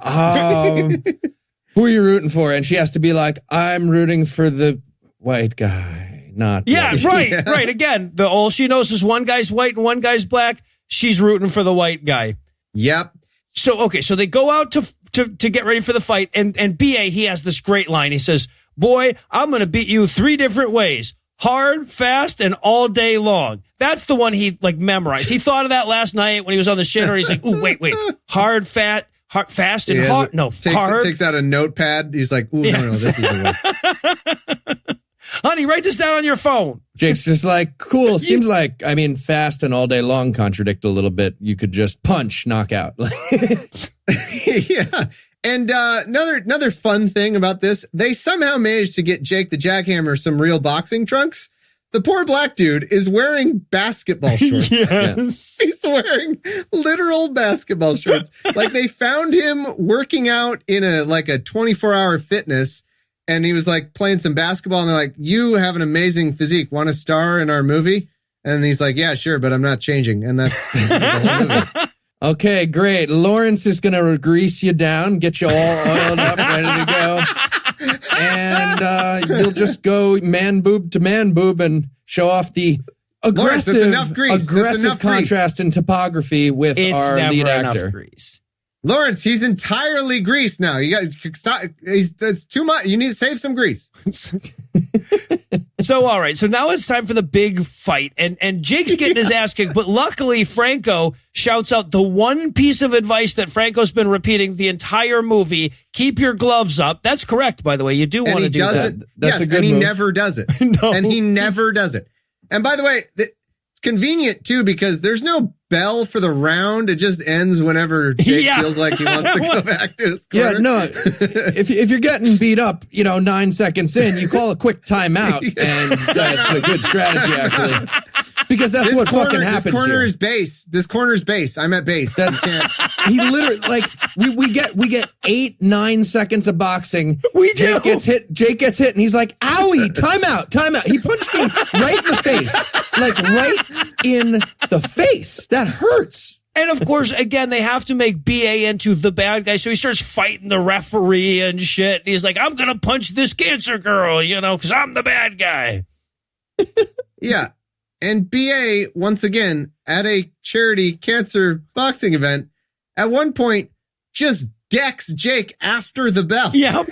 Who are you rooting for?" And she has to be like, "I'm rooting for the white guy, not." Yeah, right. Again, all she knows is one guy's white and one guy's black. She's rooting for the white guy. Yep. So they go out to get ready for the fight, and BA, he has this great line. He says, "Boy, I'm going to beat you 3 different ways: hard, fast, and all day long." That's the one he memorized. He thought of that last night when he was on the shitter. He's like, "Ooh, wait, hard, fast, and hard." No, hard. Takes out a notepad. He's like, "Ooh, no, this is the one." Honey, write this down on your phone. Jake's just like, "Cool. Seems like, fast and all day long contradict a little bit. You could just punch, knock out." Yeah. And another fun thing about this, they somehow managed to get Jake the Jackhammer some real boxing trunks. The poor black dude is wearing basketball shorts. Yes. He's wearing literal basketball shorts. Like, they found him working out in a 24-hour fitness, and he was like playing some basketball, and they're like, "You have an amazing physique. Want to star in our movie?" And he's like, "Yeah, sure, but I'm not changing." And that's the whole movie. Okay, great. Lawrence is going to grease you down, get you all oiled up, ready to go. And you'll just go man boob to man boob and show off the aggressive contrast in topography with our lead actor. Lawrence, he's entirely greased now. You guys stop. It's too much. You need to save some grease. So, all right. So now it's time for the big fight. And Jake's getting his ass kicked. But luckily, Franco shouts out the one piece of advice that Franco's been repeating the entire movie: keep your gloves up. That's correct, by the way. You do want to do that. That's a good move. He never does it. No. And he never does it. And by the way, it's convenient, too, because there's no bell for the round. It just ends whenever Jake feels like he wants to go back to his corner. Yeah, no. If you're getting beat up, 9 seconds in, you call a quick timeout, and that's a good strategy, actually. Because that's what fucking happens. This corner is base. This corner's base. I'm at base. He literally, we get 8-9 seconds of boxing. We do. Jake gets hit, and he's like, "Owie, timeout." He punched me right in the face. Right in the face. That hurts. And of course, again, they have to make BA into the bad guy. So he starts fighting the referee and shit. And he's like, "I'm going to punch this Cancer Girl, because I'm the bad guy." Yeah. And BA, once again, at a charity cancer boxing event, at one point, just decks Jake after the bell. Yep.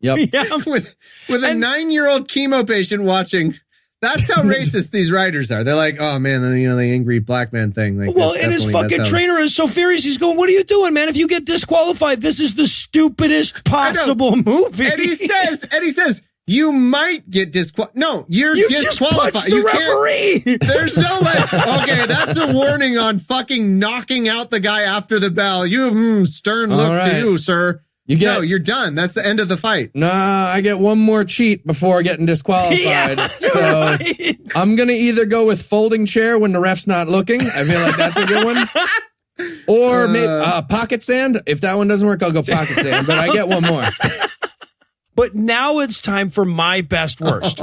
Yep. With a 9-year-old chemo patient watching. That's how racist these writers are. They're like, "Oh man, the angry black man thing." And his fucking trainer is so furious. He's going, "What are you doing, man? If you get disqualified, this is the stupidest possible movie." And he says, "You might get disqualified." No, you're disqualified. Just the referee. There's no okay, that's a warning on fucking knocking out the guy after the bell. You stern look to you, sir. No, you're done. That's the end of the fight. Nah, I get one more cheat before getting disqualified. Yeah, so right. I'm going to either go with folding chair when the ref's not looking. I feel like that's a good one. Or maybe pocket sand. If that one doesn't work, I'll go pocket sand. But I get one more. But now it's time for my best worst.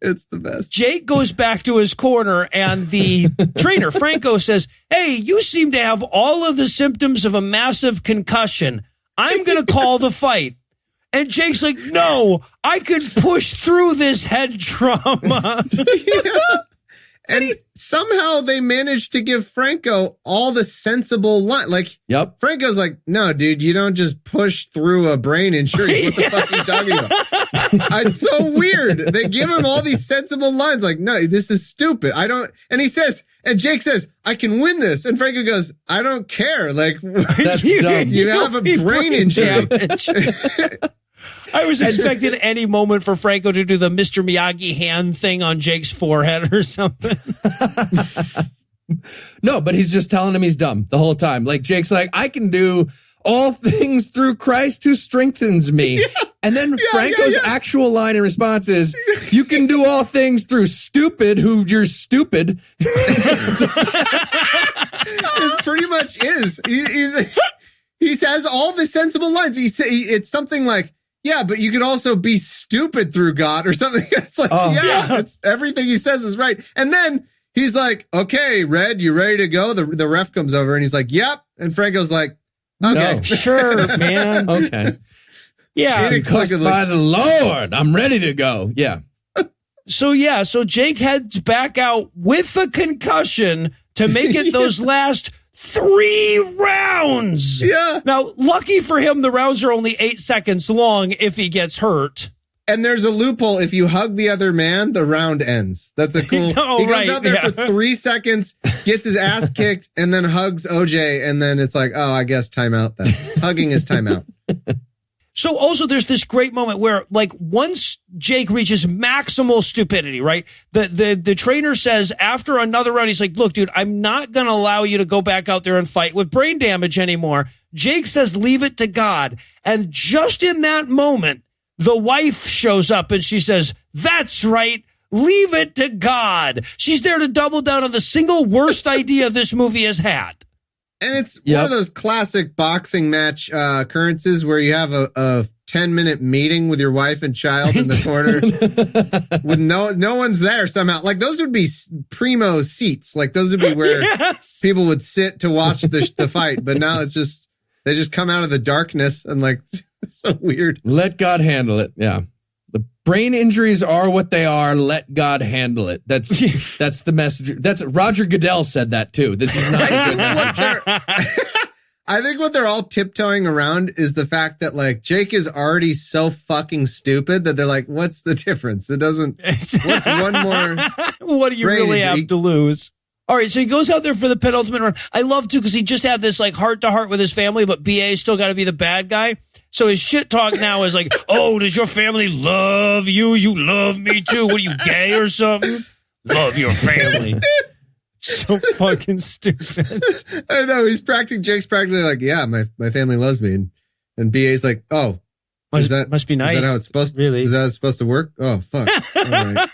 It's the best. Jake goes back to his corner and the trainer, Franco, says, hey, you seem to have all of the symptoms of a massive concussion. I'm going to call the fight. And Jake's like, no, I could push through this head trauma. Yeah. And somehow they managed to give Franco all the sensible line. Like, yep. Franco's like, no, dude, you don't just push through a brain injury. What the fuck are you talking about? It's so weird. They give him all these sensible lines. Like, no, this is stupid. I don't. And he says, and Jake says, I can win this. And Franco goes, I don't care. Like, that's dumb. You have a brain injury. I was expecting any moment for Franco to do the Mr. Miyagi hand thing on Jake's forehead or something. No, but he's just telling him he's dumb the whole time. Like, Jake's like, I can do all things through Christ who strengthens me. Yeah. And then Franco's actual line in response is, you can do all things through stupid who you're stupid. It pretty much is. He says all the sensible lines. It's something like, yeah, but you could also be stupid through God or something. It's like, it's everything he says is right. And then he's like, okay, Red, you ready to go? The ref comes over and he's like, yep. And Franco's like, okay. No. Sure, man. Okay. Yeah. Because by the Lord, I'm ready to go. Yeah. So Jake heads back out with a concussion to make it those last 3 rounds. Yeah. Now, lucky for him, the rounds are only 8 seconds long if he gets hurt. And there's a loophole. If you hug the other man, the round ends. That's a cool. He goes out there for 3 seconds, gets his ass kicked, and then hugs OJ. And then it's like, oh, I guess timeout then. Hugging is timeout. So also there's this great moment where, like, once Jake reaches maximal stupidity, right? The trainer says after another round, he's like, look, dude, I'm not going to allow you to go back out there and fight with brain damage anymore. Jake says, leave it to God. And just in that moment, the wife shows up and she says, that's right. Leave it to God. She's there to double down on the single worst idea this movie has had. And it's one of those classic boxing match occurrences where you have a 10-minute meeting with your wife and child in the corner with no one's there somehow. Like, those would be primo seats. Like, those would be where people would sit to watch the fight. But now it's just, they just come out of the darkness and, like, it's so weird. Let God handle it. Yeah. The brain injuries are what they are. Let God handle it. That's the message. That's Roger Goodell said that too. This is not a good message. I think what they're all tiptoeing around is the fact that, like, Jake is already so fucking stupid that they're like, what's the difference? It doesn't, what's one more? What do you really have to lose? All right, so he goes out there for the penultimate round. I love, too, because he just had this, like, heart-to-heart with his family, but BA's still got to be the bad guy. So his shit talk now is like, oh, does your family love you? You love me, too. What are you, gay or something? Love your family. So fucking stupid. I know, Jake's practically like, yeah, my family loves me. And BA's like, oh, must be nice. Is that how it's supposed to, really? Is that how it's supposed to work? Oh, fuck. All right.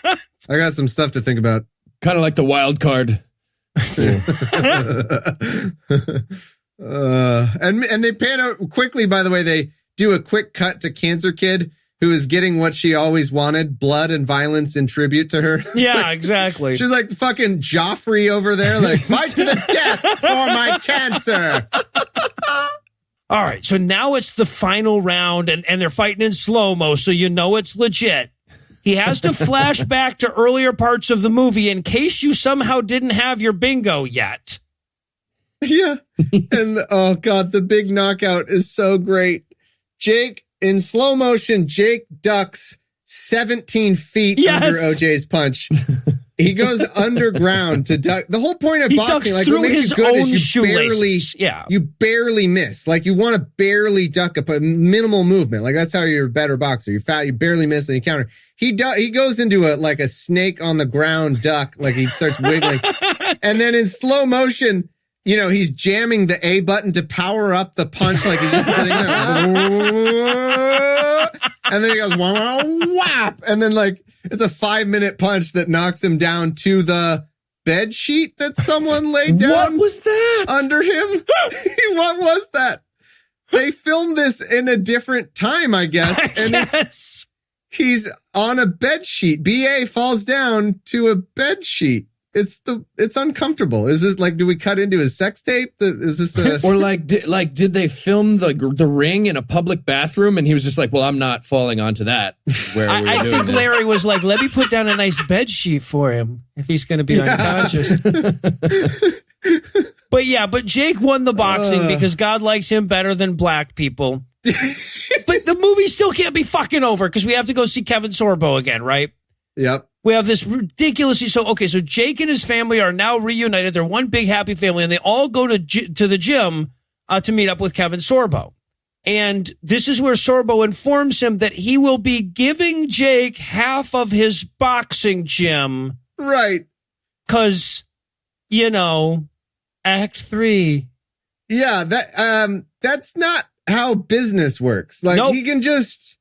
I got some stuff to think about. Kind of like the wild card. And they pan out quickly, by the way, they do a quick cut to Cancer Kid, who is getting what she always wanted, blood and violence in tribute to her. Yeah, exactly. She's like fucking Joffrey over there, like, fight to the death for my cancer. All right, so now it's the final round, and they're fighting in slow-mo, so you know it's legit. He has to flash back to earlier parts of the movie in case you somehow didn't have your bingo yet. Yeah. And, oh, God, the big knockout is so great. Jake, in slow motion, Jake ducks 17 feet under OJ's punch. He goes underground to duck. The whole point of boxing, like, what makes you good is you barely miss. Like, you want to barely duck a minimal movement. Like, that's how you're a better boxer. You're fat, you barely miss, and you counter. He goes into a snake on the ground duck, like he starts wiggling. And then in slow motion, he's jamming the A button to power up the punch, like he's just sitting there. And then he goes, whap. And then like, it's a 5-minute punch that knocks him down to the bed sheet that someone laid down. What was that? Under him? What was that? They filmed this in a different time, I guess. And he's on a bed sheet. BA falls down to a bed sheet. It's uncomfortable. Is this like, do we cut into his sex tape? Is this or did they film the ring in a public bathroom and he was just like, well, I'm not falling onto that. I think Larry was like, let me put down a nice bed sheet for him if he's going to be unconscious. But Jake won the boxing because God likes him better than black people. But the movie still can't be fucking over because we have to go see Kevin Sorbo again, right? Yep. We have this ridiculously so Jake and his family are now reunited. They're one big happy family, and they all go to the gym to meet up with Kevin Sorbo. And this is where Sorbo informs him that he will be giving Jake half of his boxing gym. Right. Because, Act 3. Yeah, that's not how business works. Like, nope. He can just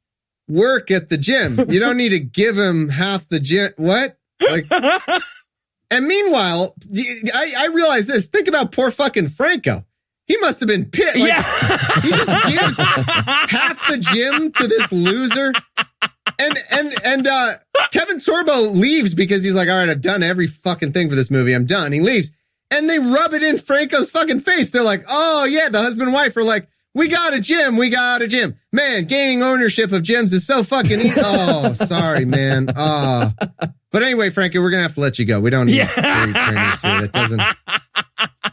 work at the gym. You don't need to give him half the gym. What? Like, and meanwhile, I realize this. Think about poor fucking Franco. He must have been pissed. Like, he just gives half the gym to this loser. And Kevin Sorbo leaves because he's like, all right, I've done every fucking thing for this movie. I'm done. He leaves. And they rub it in Franco's fucking face. They're like, oh yeah, the husband and wife are like, we got a gym. Man, gaining ownership of gyms is so fucking easy. Oh, sorry, man. But anyway, Frankie, we're going to have to let you go. We don't need three trainers here. That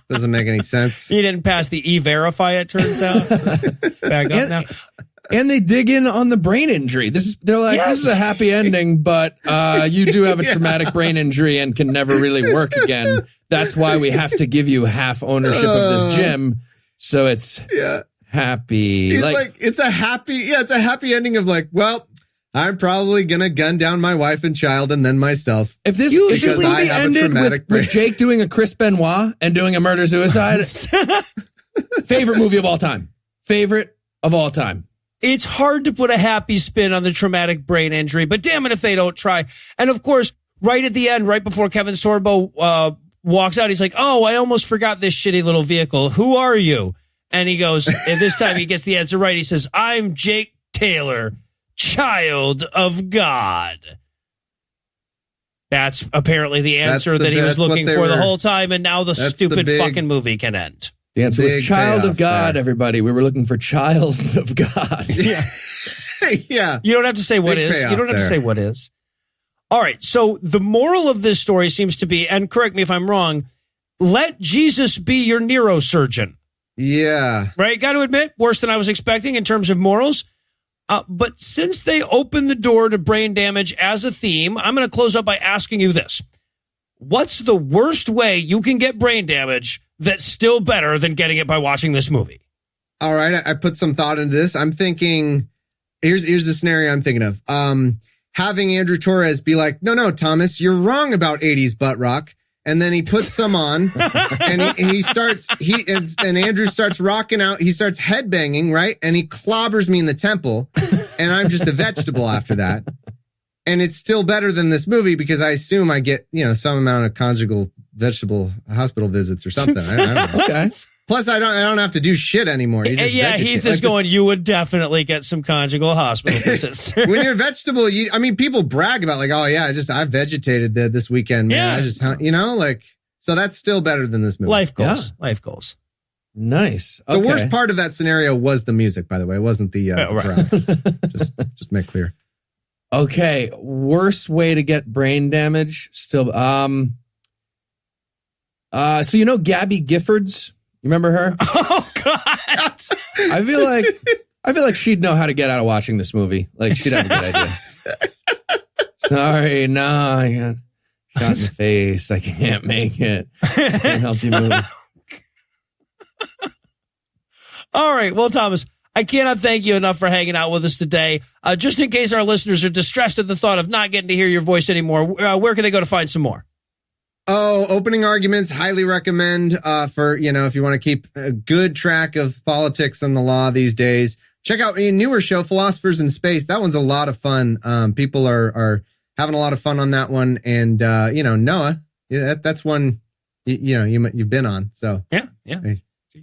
doesn't make any sense. He didn't pass the E-Verify, it turns out. So it's back up now. And they dig in on the brain injury. They're like, this is a happy ending, but you do have a traumatic brain injury and can never really work again. That's why we have to give you half ownership of this gym. So it's happy. He's like, it's a happy ending of like, well, I'm probably going to gun down my wife and child and then myself. If this movie ended with Jake doing a Chris Benoit and doing a murder-suicide, favorite movie of all time. Favorite of all time. It's hard to put a happy spin on the traumatic brain injury, but damn it if they don't try. And of course, right at the end, right before Kevin Sorbo walks out, he's like, oh, I almost forgot this shitty little vehicle. Who are you? And he goes, and this time he gets the answer right. He says, I'm Jake Taylor, child of God. That's apparently the answer that he was looking for the whole time, and now the stupid fucking movie can end. The answer was child of God, everybody. We were looking for child of God. Yeah. Yeah. You don't have to say what is. You don't have to say what is. All right. So the moral of this story seems to be, and correct me if I'm wrong, let Jesus be your neurosurgeon. Yeah. Right? Got to admit, worse than I was expecting in terms of morals. But since they opened the door to brain damage as a theme, I'm going to close up by asking you this. What's the worst way you can get brain damage that's still better than getting it by watching this movie? All right. I put some thought into this. I'm thinking, here's the scenario I'm thinking of. Having Andrew Torres be like, no, Thomas, you're wrong about 80s butt rock. And then he puts some on and Andrew starts rocking out. He starts headbanging, right? And he clobbers me in the temple and I'm just a vegetable after that. And it's still better than this movie because I assume I get, some amount of conjugal vegetable hospital visits or something. I don't know. Okay. Plus, I don't have to do shit anymore. Heath is going, you would definitely get some conjugal hospital visits. When you're a vegetable, people brag about like, oh yeah, I vegetated this weekend, man. Yeah. So that's still better than this movie. Life goals. Yeah. Life goals. Nice. Okay. The worst part of that scenario was the music, by the way. It wasn't the paralysis. just make clear. Okay. Worst way to get brain damage still. So Gabby Giffords? You remember her? Oh God! I feel like she'd know how to get out of watching this movie. Like she'd have a good idea. Sorry, no, I got shot in the face. I can't make it. I can't help you move. All right, well, Thomas, I cannot thank you enough for hanging out with us today. Just in case our listeners are distressed at the thought of not getting to hear your voice anymore, where can they go to find some more? Oh, Opening Arguments, highly recommend for, if you want to keep a good track of politics and the law these days. Check out a newer show, Philosophers in Space. That one's a lot of fun. People are having a lot of fun on that one. And, Noah, that's one, you've been on. So yeah.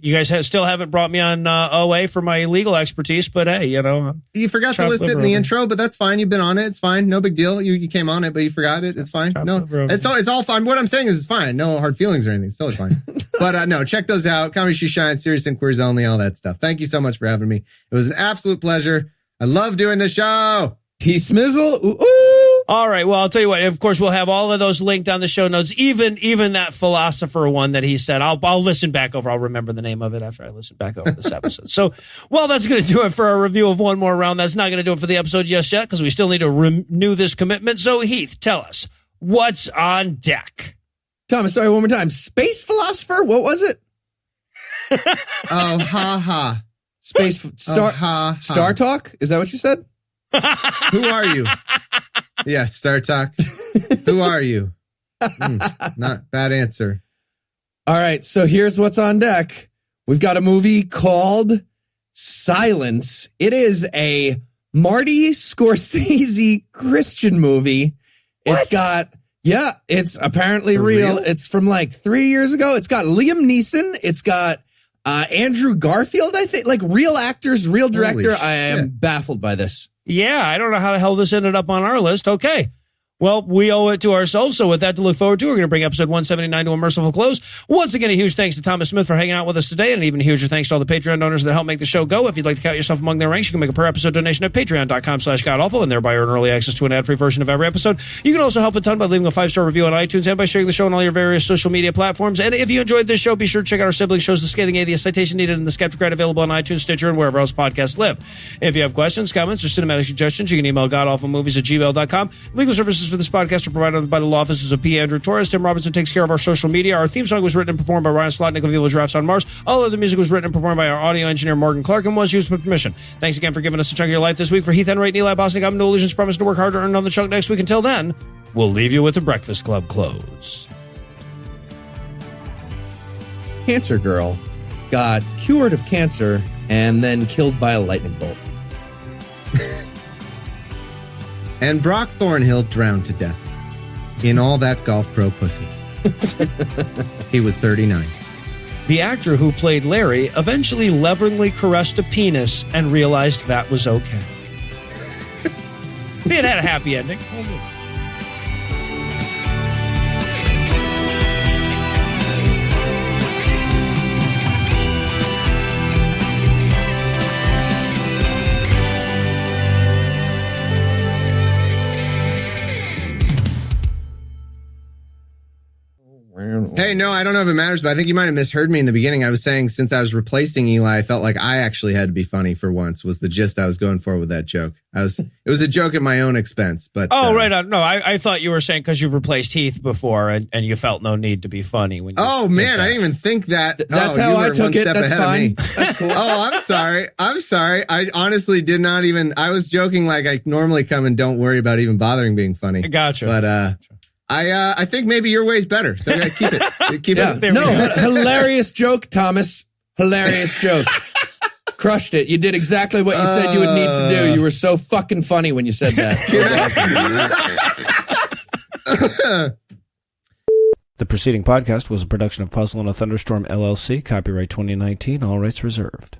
You guys still haven't brought me on OA for my legal expertise, but hey, you forgot to list it in the intro, but that's fine. You've been on it. It's fine. No big deal. You came on it, but you forgot it. It's fine. No, it's all fine. What I'm saying is it's fine. No hard feelings or anything. It's totally fine. But no, check those out. Comedy Shoe Shine, Serious Inquiries Only, all that stuff. Thank you so much for having me. It was an absolute pleasure. I love doing this show. T-Smizzle. Ooh. All right. Well, I'll tell you what. Of course, we'll have all of those linked on the show notes. Even that philosopher one that he said. I'll listen back over. I'll remember the name of it after I listen back over this episode. So, well, that's going to do it for our review of One More Round. That's not going to do it for the episode just yet because we still need to renew this commitment. So, Heath, tell us what's on deck. Thomas, sorry, one more time. Space philosopher. What was it? Oh, ha. Space Star Talk. Is that what you said? Who are you? Yes, Star Talk. Who are you? Not bad answer. All right, so here's what's on deck. We've got a movie called Silence. It is a Marty Scorsese Christian movie. What? It's apparently real. It's from like 3 years ago. It's got Liam Neeson. It's got Andrew Garfield, I think. Like real actors, real director. I am baffled by this. Yeah, I don't know how the hell this ended up on our list. Okay. Well, we owe it to ourselves. So with that to look forward to, we're going to bring episode 179 to a merciful close. Once again, a huge thanks to Thomas Smith for hanging out with us today. And an even huger thanks to all the Patreon donors that help make the show go. If you'd like to count yourself among their ranks, you can make a per episode donation at patreon.com/godawful and thereby earn early access to an ad-free version of every episode. You can also help a ton by leaving a 5-star review on iTunes and by sharing the show on all your various social media platforms. And if you enjoyed this show, be sure to check out our sibling shows, The Scathing Atheist, Citation Needed, and The Skeptic Guide, available on iTunes, Stitcher, and wherever else podcasts live. If you have questions, comments, or cinematic suggestions, you can email godawfulmovies@gmail.com. Legal services for this podcast are provided by the law offices of P. Andrew Torres. Tim Robinson takes care of our social media. Our theme song was written and performed by Ryan Slotnick of Evil Drafts on Mars. All other music was written and performed by our audio engineer Morgan Clark and was used with permission. Thanks again for giving us a chunk of your life this week. For HeathEnwright and Eli Bosnick, I'm no illusions. Promise to work hard to earn another chunk next week. Until then, we'll leave you with the Breakfast Club close. Cancer girl got cured of cancer and then killed by a lightning bolt. And Brock Thornhill drowned to death in all that golf pro pussy. He was 39. The actor who played Larry eventually lovingly caressed a penis and realized that was okay. It had a happy ending. Hey, no, I don't know if it matters, but I think you might have misheard me in the beginning. I was saying since I was replacing Eli, I felt like I actually had to be funny for once, was the gist I was going for with that joke. It was a joke at my own expense, but... right on. No, I thought you were saying because you've replaced Heath before and you felt no need to be funny. When you man, I didn't even think that. That's how I took it. That's fine. That's cool. I'm sorry. I honestly did not even... I was joking like I normally come and don't worry about even bothering being funny. Gotcha. But, I think maybe your way's better. So yeah, keep it. Keep it. Hilarious joke, Thomas. Hilarious joke. Crushed it. You did exactly what you said you would need to do. You were so fucking funny when you said that. The preceding podcast was a production of Puzzle and a Thunderstorm LLC. Copyright 2019. All rights reserved.